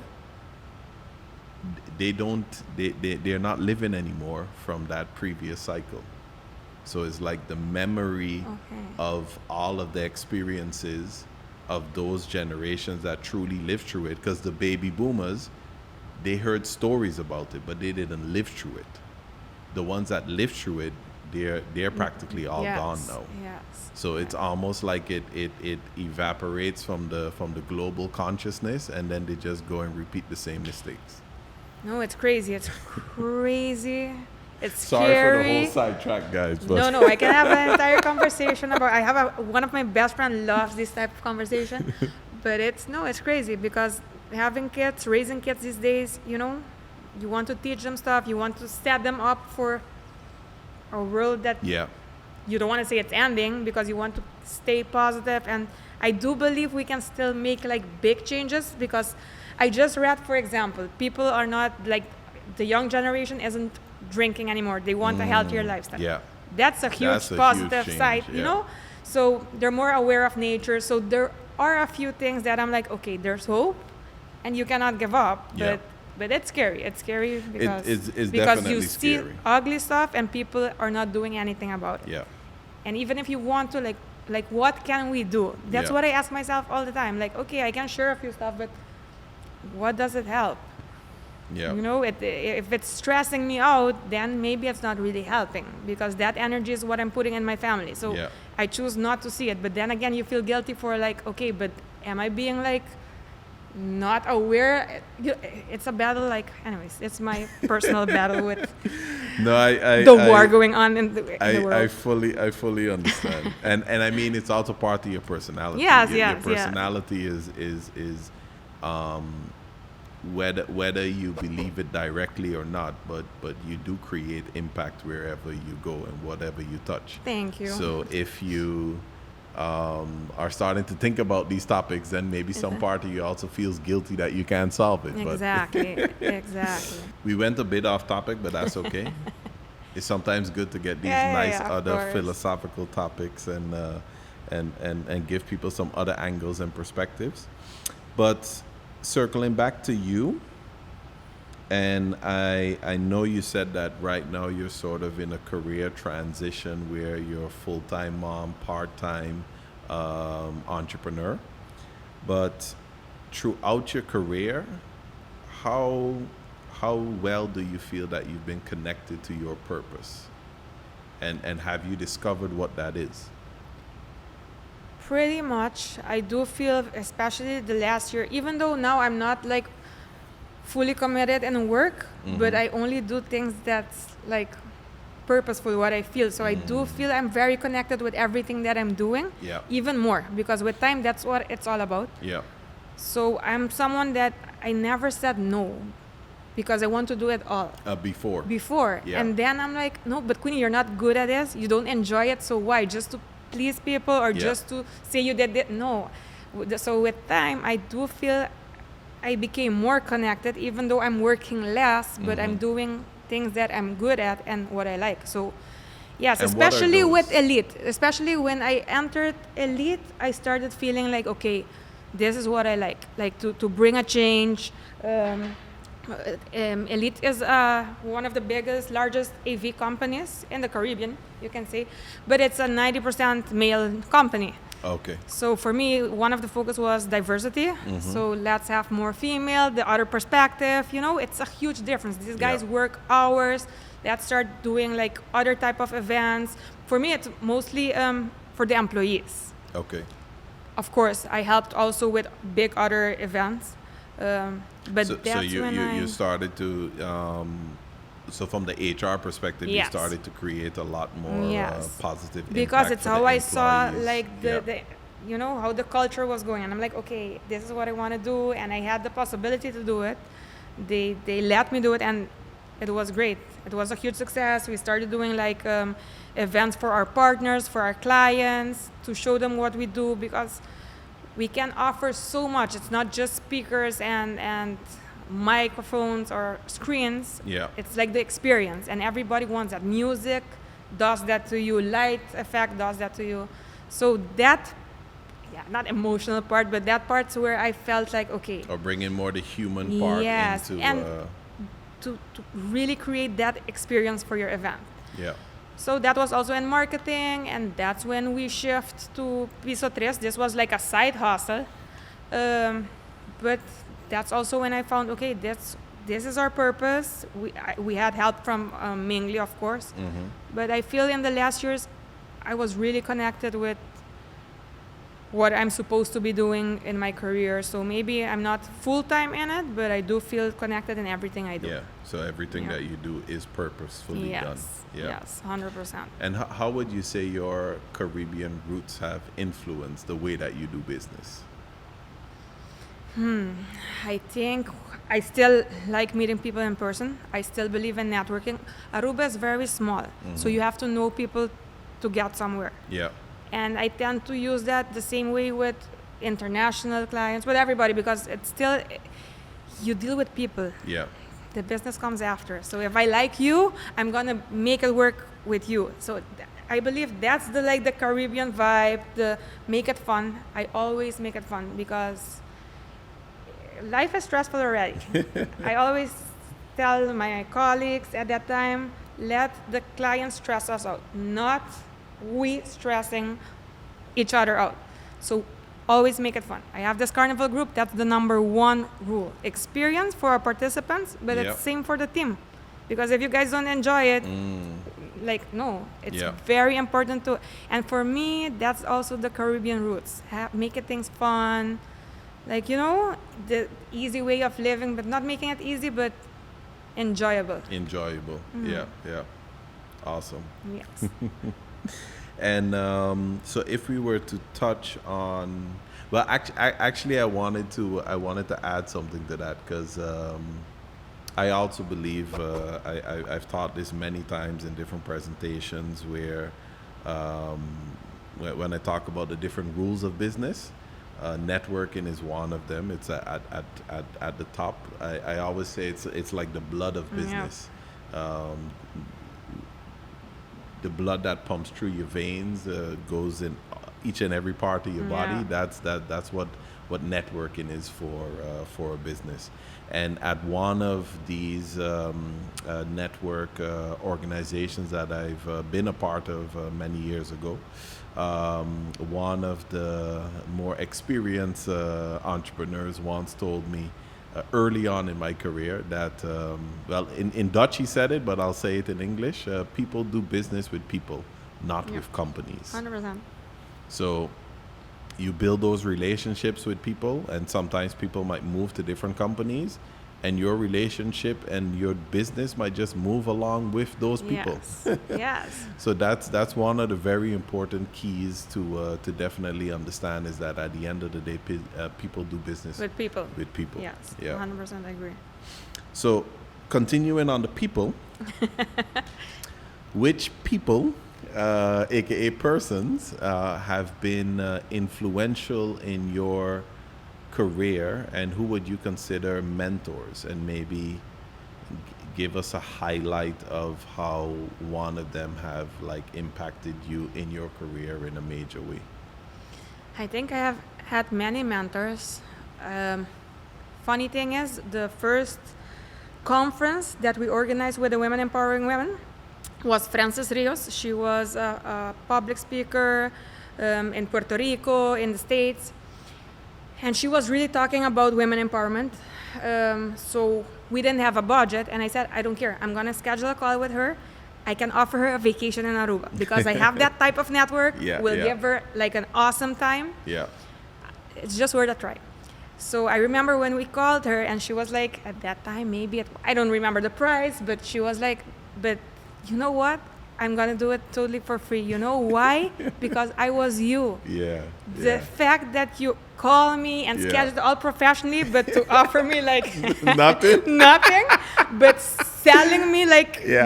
they're not living anymore from that previous cycle. So it's like the memory of all of the experiences of those generations that truly lived through it, because the baby boomers, they heard stories about it, but they didn't live through it. The ones that lived through it, they're practically all gone now. Yes. So it's almost like it evaporates from the global consciousness, and then they just go and repeat the same mistakes. No, it's crazy. It's crazy. It's Sorry scary. for the whole sidetrack, guys. But No, I can have an entire conversation about. I have one of my best friends loves this type of conversation, but it's crazy because having kids, raising kids these days, you want to teach them stuff. You want to set them up for a world that you don't want to say it's ending, because you want to stay positive. And I do believe we can still make like big changes, because I just read, for example, people are not like, the young generation isn't drinking anymore. They want a healthier lifestyle. Yeah. That's a huge positive side, So they're more aware of nature. So there are a few things that I'm like, okay, there's hope and you cannot give up. But it's scary. It's scary because, it's because you see scary. Ugly stuff and people are not doing anything about it. Yeah. And even if you want to, like what can we do? That's what I ask myself all the time. Like, okay, I can share a few stuff, but what does it help? Yeah. You know, if it's stressing me out, then maybe it's not really helping, because that energy is what I'm putting in my family. So Yeah. I choose not to see it. But then again, you feel guilty for like, okay, but am I being like not aware? It's a battle. Like, anyways, it's my personal battle with No, I the war going on in the world. I fully understand. and I mean, it's also part of your personality. Yes, your yes, personality is whether you believe it directly or not, but you do create impact wherever you go and whatever you touch. Thank you. So if you are starting to think about these topics, then maybe some part of you also feels guilty that you can't solve it. Exactly. But Exactly. we went a bit off topic, but that's okay. It's sometimes good to get these nice of other course. philosophical topics and give people some other angles and perspectives. But circling back to you, and I know you said that right now you're sort of in a career transition where you're a full-time mom, part-time entrepreneur. But throughout your career, how well do you feel that you've been connected to your purpose? And have you discovered what that is? Pretty much. I do feel, especially the last year, even though now I'm not like fully committed in work, but I only do things that's like purposeful, what I feel. So I do feel I'm very connected with everything that I'm doing, Yeah. even more, because with time, that's what it's all about. Yeah. So I'm someone that I never said no, because I want to do it all. Before. Yeah. And then I'm like, no, but Queenie, you're not good at this. You don't enjoy it. So why? Just to please people or just to say you did it? No. So with time, I do feel I became more connected, even though I'm working less, but I'm doing things that I'm good at and what I like. So yes, And what are especially with those? Elite, especially when I entered Elite, I started feeling like, okay, this is what I like to bring a change. Elite is one of the biggest, largest AV companies in the Caribbean, you can say, but it's a 90% male company. Okay. So for me, one of the focus was diversity. So let's have more female, the other perspective. You know, it's a huge difference. These guys work hours. Let's start doing like other type of events. For me, it's mostly for the employees. Okay. Of course, I helped also with big other events. But So that's you when you started to so from the HR perspective, you Yes. started to create a lot more positive because impact it's for how the I saw employees. like the you know how the culture was going, and I'm like, okay, this is what I want to do, and I had the possibility to do it. They let me do it, and it was great. It was a huge success. We started doing like events for our partners, for our clients, to show them what we do, because we can offer so much. It's not just speakers and microphones or screens. Yeah. It's like the experience, and everybody wants that. Music does that to you. Light effect does that to you. So that, not emotional part, but that part's where I felt like, okay. Or bring in more the human part Yes, into and to really create that experience for your event. yeah. So that was also in marketing, and that's when we shift to Piso. This was like a side hustle. But that's also when I found, okay, this is our purpose. We had help from Mingli, of course. But I feel in the last years, I was really connected with what I'm supposed to be doing in my career. So maybe I'm not full-time in it, but I do feel connected in everything I do. Yeah. So everything that you do is purposefully done. Yeah. Yes, 100%. And how would you say your Caribbean roots have influenced the way that you do business? I think I still like meeting people in person. I still believe in networking. Aruba is very small, so you have to know people to get somewhere. Yeah. And I tend to use that the same way with international clients, with everybody, because it's still, you deal with people. Yeah. The business comes after. So if I like you, I'm gonna make it work with you. So I believe that's the Caribbean vibe, the make it fun. I always make it fun, because life is stressful already. I always tell my colleagues at that time, let the client stress us out, not we stressing each other out. So always make it fun. I have this Carnival group. That's the number one rule. Experience for our participants, but Yep. it's same for the team. Because if you guys don't enjoy it, like, no, it's Yeah. very important to, and for me, that's also the Caribbean roots. Make it things fun. Like, you know, the easy way of living, but not making it easy, but enjoyable. Enjoyable. Yeah, yeah. Awesome. Yes. And so if we were to touch on, well, actually, I wanted to add something to that, because I also believe I've taught this many times in different presentations where when I talk about the different rules of business, networking is one of them. It's at the top. I always say it's like the blood of business. The blood that pumps through your veins goes in each and every part of your body. That's what networking is for a business. And at one of these network organizations that I've been a part of many years ago, one of the more experienced entrepreneurs once told me early on in my career that, well, in Dutch he said it, but I'll say it in English, people do business with people, not with companies. 100%. So you build those relationships with people, and sometimes people might move to different companies, and your relationship and your business might just move along with those people. Yes. Yes. So that's one of the very important keys to definitely understand, is that at the end of the day, people do business With people. with people. Yes. Yeah. 100% agree. So continuing on the people, which people, aka persons, have been influential in your career, and who would you consider mentors? And maybe give us a highlight of how one of them have impacted you in your career in a major way. I think I have had many mentors. Funny thing is, the first conference that we organized with the Women Empowering Women was Frances Rios. She was a public speaker in Puerto Rico, in the States. And she was really talking about women empowerment. So we didn't have a budget. And I said, I don't care. I'm going to schedule a call with her. I can offer her a vacation in Aruba because I have that type of network. We'll give her an awesome time. Yeah. It's just worth a try. So I remember when we called her, and she was like, at that time, maybe, I don't remember the price, but she was like, but you know what? I'm going to do it totally for free. You know why? Because I was you. Yeah. The fact that you call me and schedule all professionally, but to offer me nothing, but selling me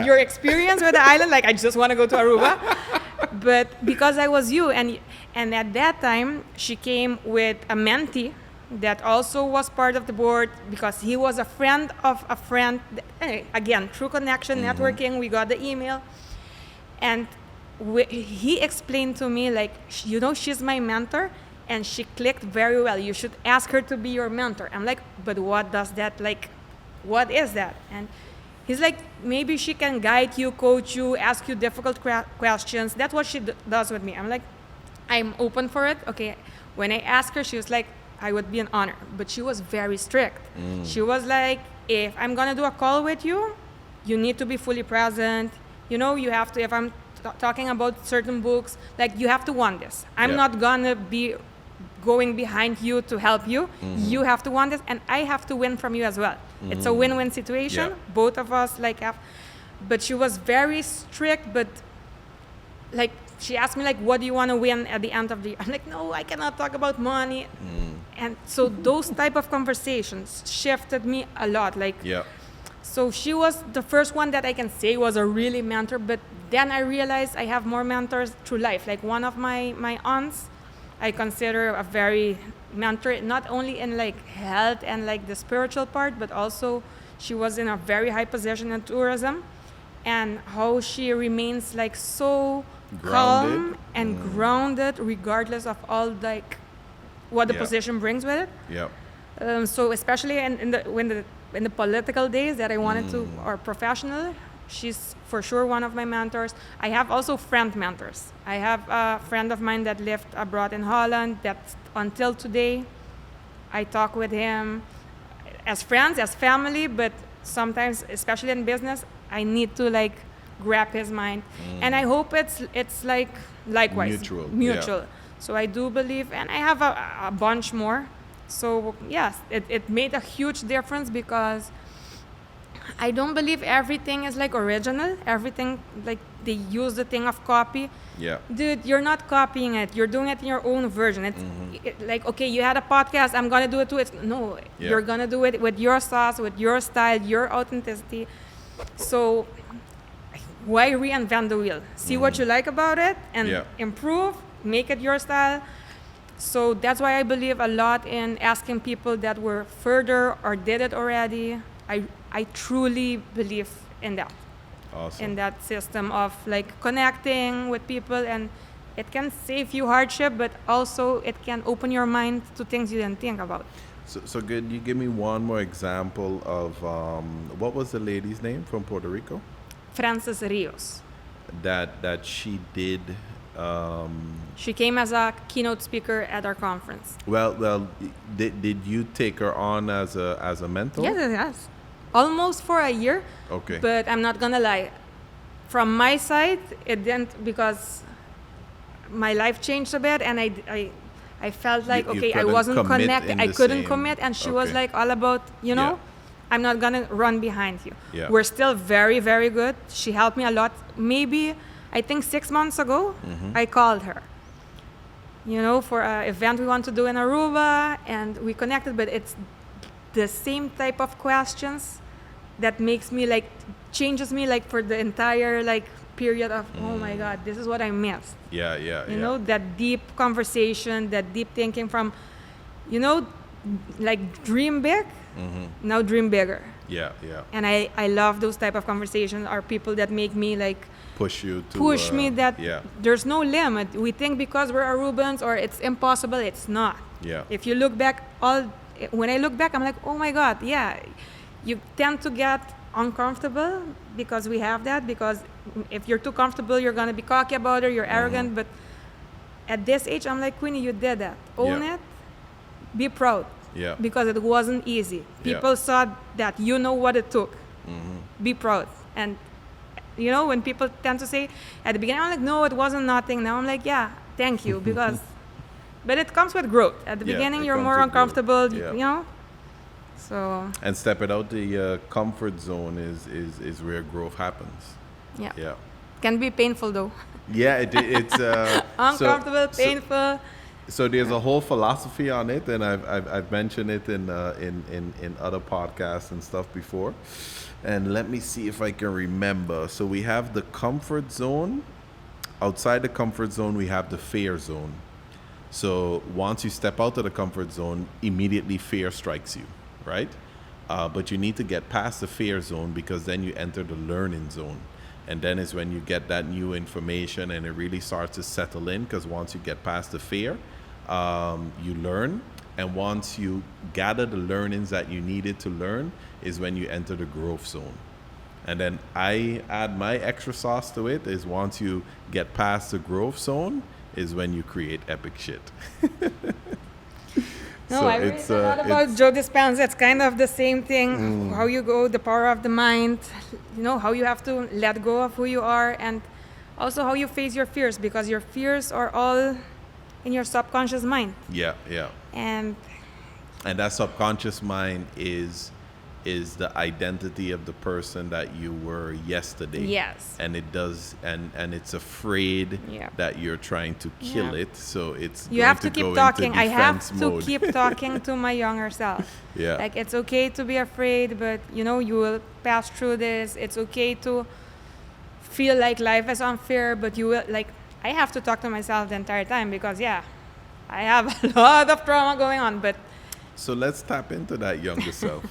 your experience with the island, I just want to go to Aruba. But because I was you, and at that time, she came with a mentee that also was part of the board, because he was a friend of a friend. Again, through connection, networking, we got the email. And he explained to me, she's my mentor, and she clicked very well. You should ask her to be your mentor. I'm like, but what does that, what is that? And he's like, maybe she can guide you, coach you, ask you difficult questions. That's what she does with me. I'm like, I'm open for it. Okay. When I asked her, she was like, I would be an honor. But she was very strict. She was like, if I'm going to do a call with you, you need to be fully present. You know, you have to, if I'm talking about certain books, you have to want this. I'm not going to be going behind you to help you. You have to want this, and I have to win from you as well. It's a win-win situation. Both of us have, but she was very strict, but she asked me, what do you want to win at the end of the year? I'm like, no, I cannot talk about money. And so those type of conversations shifted me a lot. So she was the first one that I can say was a really mentor, but then I realized I have more mentors through life. One of my aunts, I consider a very mentor, not only in health and the spiritual part, but also she was in a very high position in tourism, and how she remains so calm and grounded regardless of all what the position brings with it. So especially in the political days that I wanted to, or professional, She's for sure one of my mentors. I have also friend mentors. I have a friend of mine that lived abroad in Holland that until today I talk with him as friends, as family, but sometimes, especially in business, I need to like grab his mind. And I hope it's like likewise. Mutual. Yeah. So I do believe, and I have a bunch more. So yes, it made a huge difference because I don't believe everything is like original. Everything, like they use the thing of copy. Yeah. Dude, you're not copying it. You're doing it in your own version. It's like, okay, you had a podcast, I'm going to do it too. You're going to do it with your sauce, with your style, your authenticity. So why reinvent the wheel? See what you like about it and improve, make it your style. So that's why I believe a lot in asking people that were further or did it already. I truly believe in that. Awesome. In that system of like connecting with people, and it can save you hardship, but also it can open your mind to things you didn't think about. So could you give me one more example of what was the lady's name from Puerto Rico? Frances Rios. That she did. She came as a keynote speaker at our conference. Well, did you take her on as a mentor? Yes. Almost for a year. Okay. But I'm not gonna lie. From my side, it didn't, because my life changed a bit, and I felt like I wasn't connected. I couldn't commit, and she was like all about, I'm not gonna run behind you. Yeah. We're still very, very good. She helped me a lot. Maybe I think 6 months ago, I called her. For an event we want to do in Aruba, and we connected. But it's the same type of questions that makes me like, changes me like for the entire like period of, oh my God, this is what I missed. Yeah. That deep conversation, that deep thinking from, like dream big, now dream bigger. Yeah. And I love those type of conversations, are people that make me like, push me that there's no limit. We think because we're Arubans or it's impossible, it's not. Yeah. If you look back, when I look back, I'm like, oh my God, you tend to get uncomfortable because we have that, because if you're too comfortable, you're going to be cocky about it, you're arrogant. But at this age, I'm like, Queenie, you did that. Own it. Be proud. Yeah. Because it wasn't easy. People saw that you know what it took. Be proud. And when people tend to say at the beginning, I'm like, no, it wasn't nothing. Now I'm like, yeah, thank you, because but it comes with growth. At the beginning, you're more uncomfortable, So. And stepping out the comfort zone is where growth happens. Yeah. Can be painful though. Yeah, it's uncomfortable, painful. So there's a whole philosophy on it, and I've mentioned it in other podcasts and stuff before. And let me see if I can remember. So we have the comfort zone. Outside the comfort zone, we have the fear zone. So once you step out of the comfort zone, immediately fear strikes you, right? But you need to get past the fear zone, because then you enter the learning zone. And then is when you get that new information and it really starts to settle in, because once you get past the fear, you learn. And once you gather the learnings that you needed to learn is when you enter the growth zone. And then I add my extra sauce to it, is once you get past the growth zone is when you create epic shit. No, I read a lot about Joe Dispenza. It's kind of the same thing. How you go, the power of the mind, how you have to let go of who you are, and also how you face your fears, because your fears are all in your subconscious mind. Yeah. And that subconscious mind is the identity of the person that you were yesterday. Yes. And it does, and it's afraid that you're trying to kill it. So you have to keep talking. I have to keep talking to my younger self. Yeah. Like, it's okay to be afraid, but you will pass through this. It's okay to feel like life is unfair, but you will, like, I have to talk to myself the entire time, because I have a lot of trauma going on. But so let's tap into that younger self.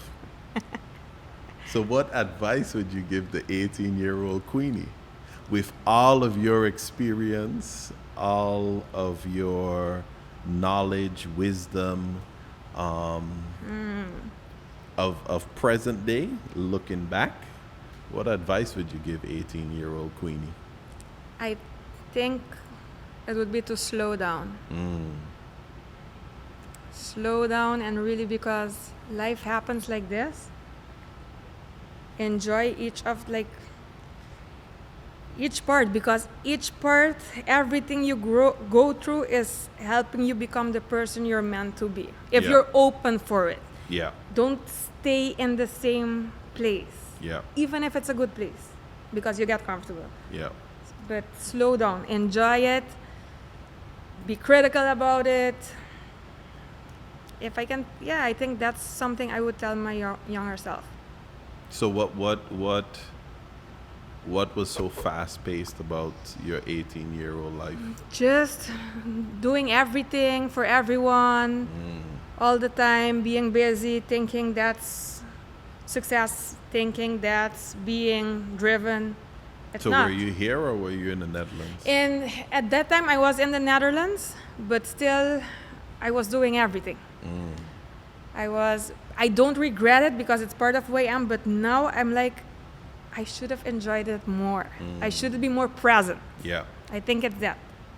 So what advice would you give the 18-year-old Queenie, with all of your experience, all of your knowledge, wisdom, of present day, looking back? What advice would you give 18-year-old Queenie? I think it would be to slow down. Slow down, and really, because life happens like this, enjoy each part, because each part, everything you go through is helping you become the person you're meant to be. If Yeah. you're open for it. Yeah. Don't stay in the same place. Yeah. Even if it's a good place, because you get comfortable. Yeah. But slow down, enjoy it, be critical about it. If I can, I think that's something I would tell my younger self. So what was so fast-paced about your 18-year-old life? Just doing everything for everyone, all the time, being busy, thinking that's success, thinking that's being driven. It's So not. were you here or were you in the Netherlands? And at that time, I was in the Netherlands, but still, I was doing everything. I don't regret it because it's part of who I am, but now I'm like, I should have enjoyed it more. I should be more present. Yeah. I think it's that.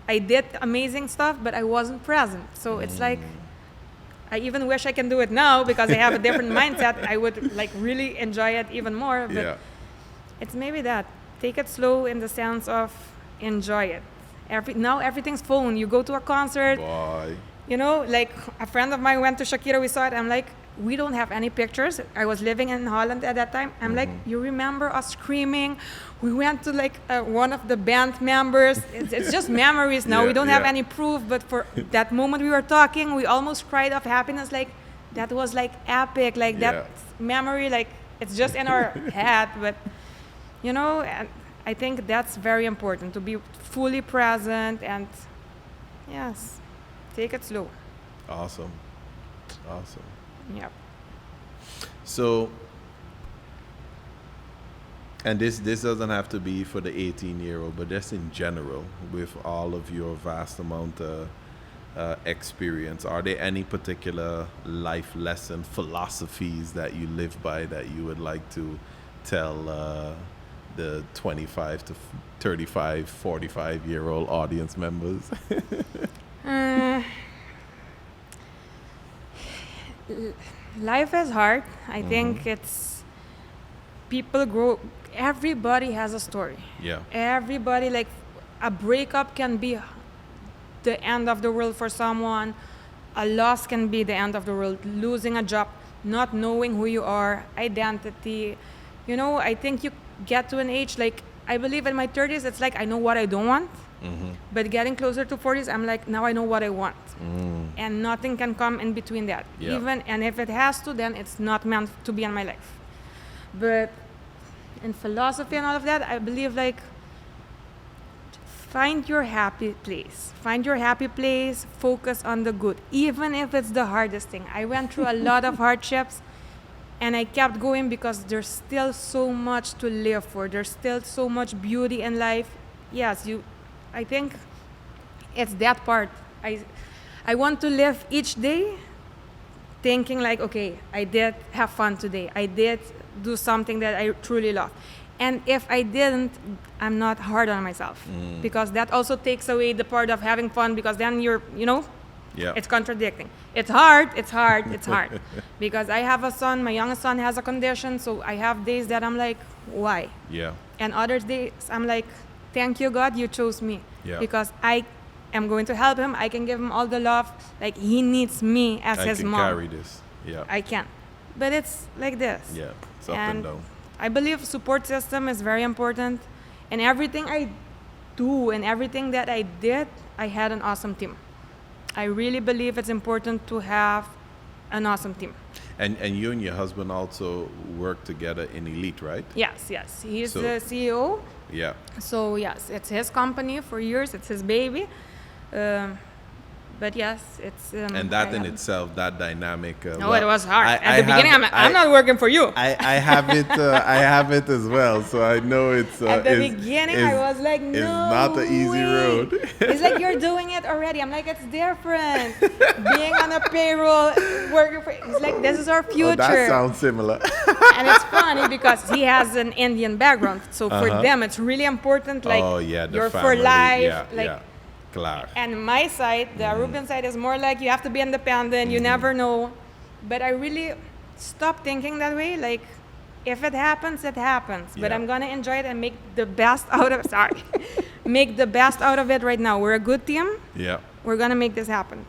I did amazing stuff, but I wasn't present. So it's like, I even wish I can do it now because I have a different mindset. I would like really enjoy it even more. But Yeah. it's maybe that. Take it slow in the sense of enjoy it. Now everything's phone. You go to a concert, Boy. you know, like a friend of mine went to Shakira, we saw it. I'm like, we don't have any pictures. I was living in Holland at that time. I'm like, you remember us screaming? We went to like one of the band members. It's just memories now. Yeah, We don't have yeah. any proof, but for that moment we were talking, we almost cried of happiness. Like that was like epic. Like Yeah. that memory, like it's just in our head. But you know, and I think that's very important to be fully present and yes, take it slow. Awesome. Awesome. Yep. So, and this doesn't have to be for the 18-year-old, but just in general, with all of your vast amount of experience, are there any particular life lesson philosophies that you live by that you would like to tell the 25 to 35, 45-year-old audience members? Life is hard. I think it's people grow. Everybody has a story. Yeah. Everybody, like a breakup can be the end of the world for someone. A loss can be the end of the world. Losing a job, not knowing who you are, identity. You know, I think you get to an age like I believe in my 30s. It's like I know what I don't want. But getting closer to 40s, I'm like, now I know what I want. And nothing can come in between that. Yeah. And if it has to, then it's not meant to be in my life. But in philosophy and all of that, I believe like, find your happy place. Find your happy place, focus on the good, even if it's the hardest thing. I went through a lot of hardships and I kept going because there's still so much to live for. There's still so much beauty in life. Yes, I think it's that part. I want to live each day thinking like, okay, I did have fun today. I did do something that I truly love. And if I didn't, I'm not hard on myself because that also takes away the part of having fun because then you're, Yeah. it's contradicting. It's hard. Because I have a son, my youngest son has a condition, so I have days that I'm like, why? Yeah. And other days I'm like, thank you, God, you chose me. Yeah. Because I am going to help him. I can give him all the love. Like, he needs me as his mom. I can carry this. Yeah. I can. But it's like this. Yeah. It's up and down. I believe support system is very important. And everything I do and everything that I did, I had an awesome team. I really believe it's important to have an awesome team. And you and your husband also work together in Elite, right? Yes. He's the CEO. Yeah. So yes, it's his company for years. It's his baby. But yes, it's and that in itself, that dynamic. No, it was hard. At the beginning, I'm not working for you. I have it. I have it as well, so I know it's. At the beginning, I was like, no, it's not the easy road. It's like you're doing it already. I'm like, it's different. Being on a payroll, working for. It's like this is our future. Oh, that sounds similar. And it's funny because he has an Indian background, so for them, it's really important. Like, you're for life. Claro. And my side, the Aruban side, is more like you have to be independent. You never know. But I really stopped thinking that way. Like, if it happens, it happens. But I'm gonna enjoy it and make the best out of. Make the best out of it right now. We're a good team. Yeah. We're gonna make this happen.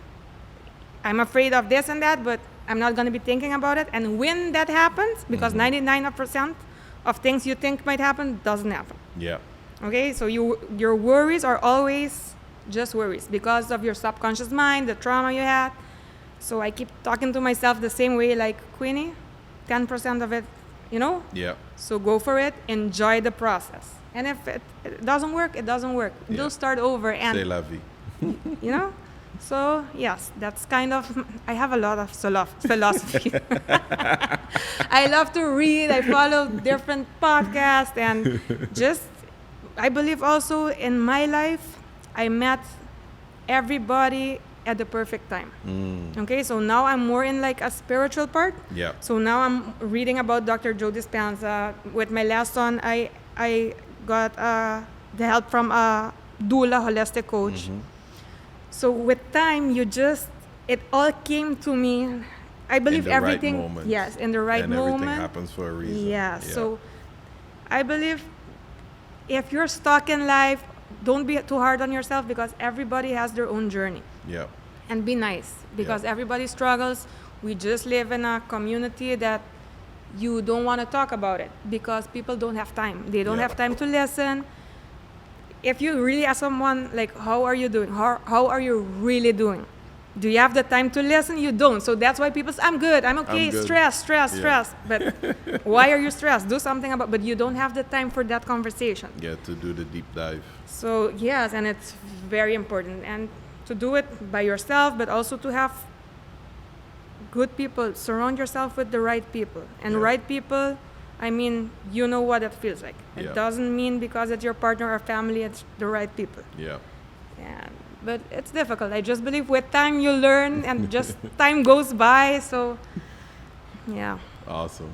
I'm afraid of this and that, but I'm not gonna be thinking about it. And when that happens, because 99% of things you think might happen doesn't happen. Yeah. Okay, so your worries are always just worries because of your subconscious mind, the trauma you had. So I keep talking to myself the same way, like, Queenie, 10% of it, you know? Yeah. So go for it, enjoy the process. And if it doesn't work, it doesn't work. Yeah. You'll start over and, C'est la vie. you know? So, yes, that's kind of, I have a lot of philosophy. I love to read, I follow different podcasts, and just, I believe also in my life, I met everybody at the perfect time. Okay, so now I'm more in like a spiritual part. Yeah. So now I'm reading about Dr. Joe Dispenza. With my last son, I got the help from a doula holistic coach. So with time, it all came to me. I believe in the everything. Right moment. Yes, in the right and moment. Everything happens for a reason. Yeah. So I believe if you're stuck in life, don't be too hard on yourself because everybody has their own journey. Yeah. And be nice because everybody struggles. We just live in a community that you don't want to talk about it because people don't have time. They don't have time to listen. If you really ask someone, like, how are you doing? How are you really doing? Do you have the time to listen? You don't. So that's why people say, I'm good, I'm okay, stress. But why are you stressed? Do something about it. But you don't have the time for that conversation. Yeah, to do the deep dive. So, yes, and it's very important. And to do it by yourself, but also to have good people. Surround yourself with the right people. And right people, I mean, you know what it feels like. It doesn't mean because it's your partner or family, it's the right people. Yeah. But it's difficult. I just believe with time you learn and just time goes by. So, yeah. Awesome.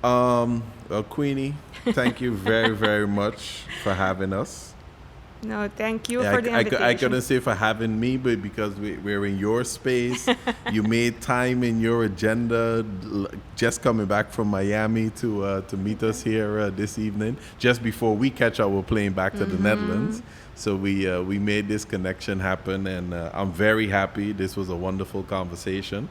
Well, Queenie, thank you very, very much for having us. No, thank you for the invitation. I couldn't say for having me, but because we're in your space, you made time in your agenda, just coming back from Miami to meet us here this evening. Just before we catch up, we're playing back to the Netherlands. So we made this connection happen, and I'm very happy. This was a wonderful conversation.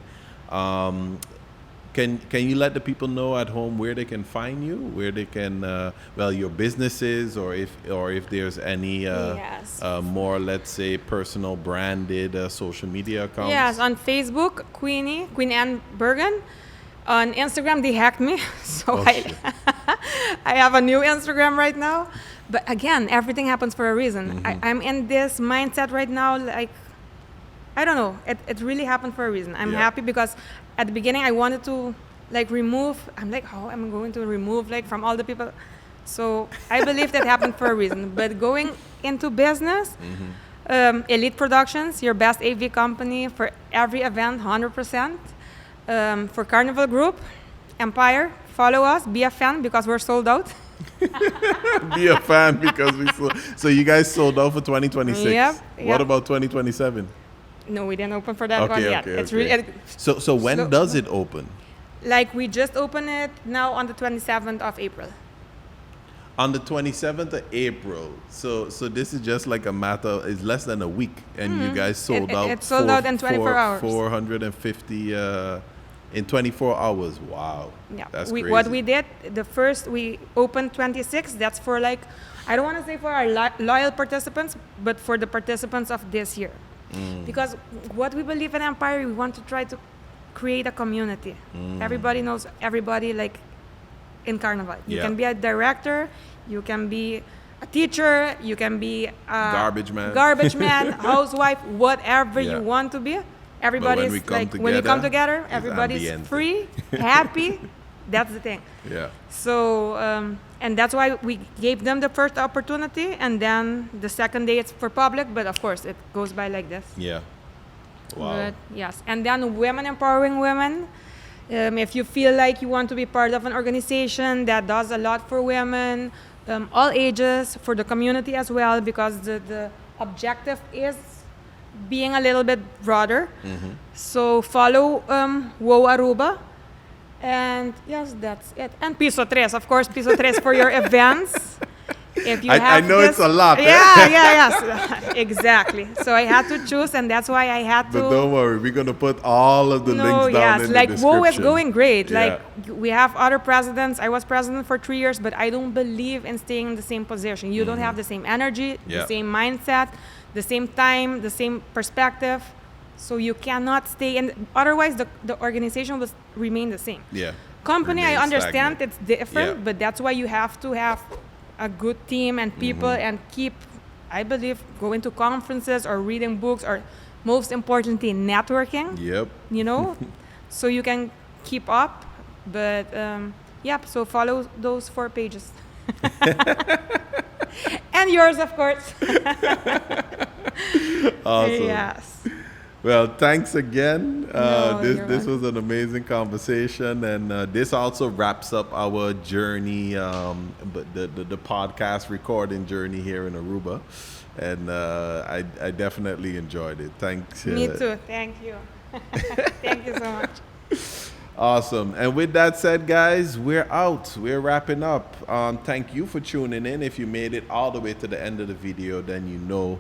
Can you let the people know at home where they can find you, where they can, your businesses, or if there's any more, let's say, personal branded social media accounts? Yes, on Facebook, Queenie and Bergen. On Instagram, they hacked me, so I have a new Instagram right now. But again, everything happens for a reason. I'm in this mindset right now, like, I don't know. It really happened for a reason. I'm happy because at the beginning I wanted to like remove. I'm like, how am I going to remove like from all the people? So I believe that happened for a reason. But going into business, Elite Productions, your best AV company for every event, 100%. For Carnival Group, Empire, follow us. Be a fan because we're sold out. Be a fan because we sold. So you guys sold out for 2026. Yep. What about 2027? No, we didn't open for that one yet. It's really so when does it open? Like we just opened it now on the 27th of April. On the 27th of April. So this is just like a matter. It's less than a week, and you guys sold out. It sold out in 24 hours. 450 in 24 hours. Wow. Yeah. That's crazy. What we did, we opened 26. That's for like, I don't want to say for our loyal participants, but for the participants of this year. Because what we believe in Empire, we want to try to create a community. Everybody knows everybody, like in Carnival. You can be a director, you can be a teacher, you can be a Garbage man. housewife, whatever Yeah. you want to be. Everybody's when you come together, everybody's ambiente. free, happy. That's the thing. Yeah. So, and that's why we gave them the first opportunity, and then the second day it's for public, but of course it goes by like this. Yeah. Wow. But yes, and then women empowering women. If you feel like you want to be part of an organization that does a lot for women, all ages, for the community as well, because the objective is being a little bit broader. Mm-hmm. So follow Wo Aruba. And yes, that's it. And Piso 3, of course, Piso 3 for your events. If you I know this, it's a lot. yes, exactly. So I had to choose, and that's why I had to. But don't worry, we're gonna put all of the links down in the like description. WoW is going great. Yeah. Like we have other presidents. I was president for 3 years, but I don't believe in staying in the same position. You don't have the same energy, Yeah. the same mindset, the same time, the same perspective. So you cannot stay in. Otherwise, the organization will remain the same. Yeah. Company, I Remain understand stagnant. it's different, Yeah. but that's why you have to have a good team and people and keep, I believe, going to conferences or reading books or most importantly, networking, Yep. you know, so you can keep up. But so follow those 4 pages. And yours, of course. Awesome. Yes. Well, thanks again. No, you're This was an amazing conversation, and this also wraps up our journey, but the podcast recording journey here in Aruba, and I definitely enjoyed it. Thanks. Me too. Thank you. Thank you so much. Awesome. And with that said, guys, we're out. We're wrapping up. Thank you for tuning in. If you made it all the way to the end of the video, then you know.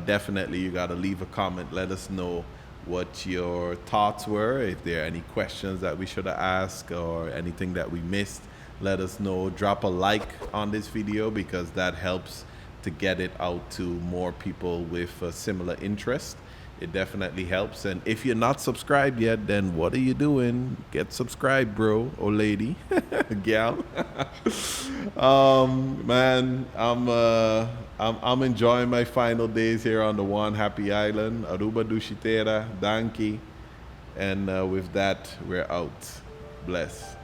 Definitely you got to leave a comment. Let us know what your thoughts were. If there are any questions that we should have asked or anything that we missed, let us know. Drop a like on this video because that helps to get it out to more people with a similar interest. It definitely helps. And if you're not subscribed yet, then what are you doing? Get subscribed, bro or lady, gal. Man, I'm enjoying my final days here on the One Happy Island. Aruba Dushitera, Danki. And with that, we're out. Bless.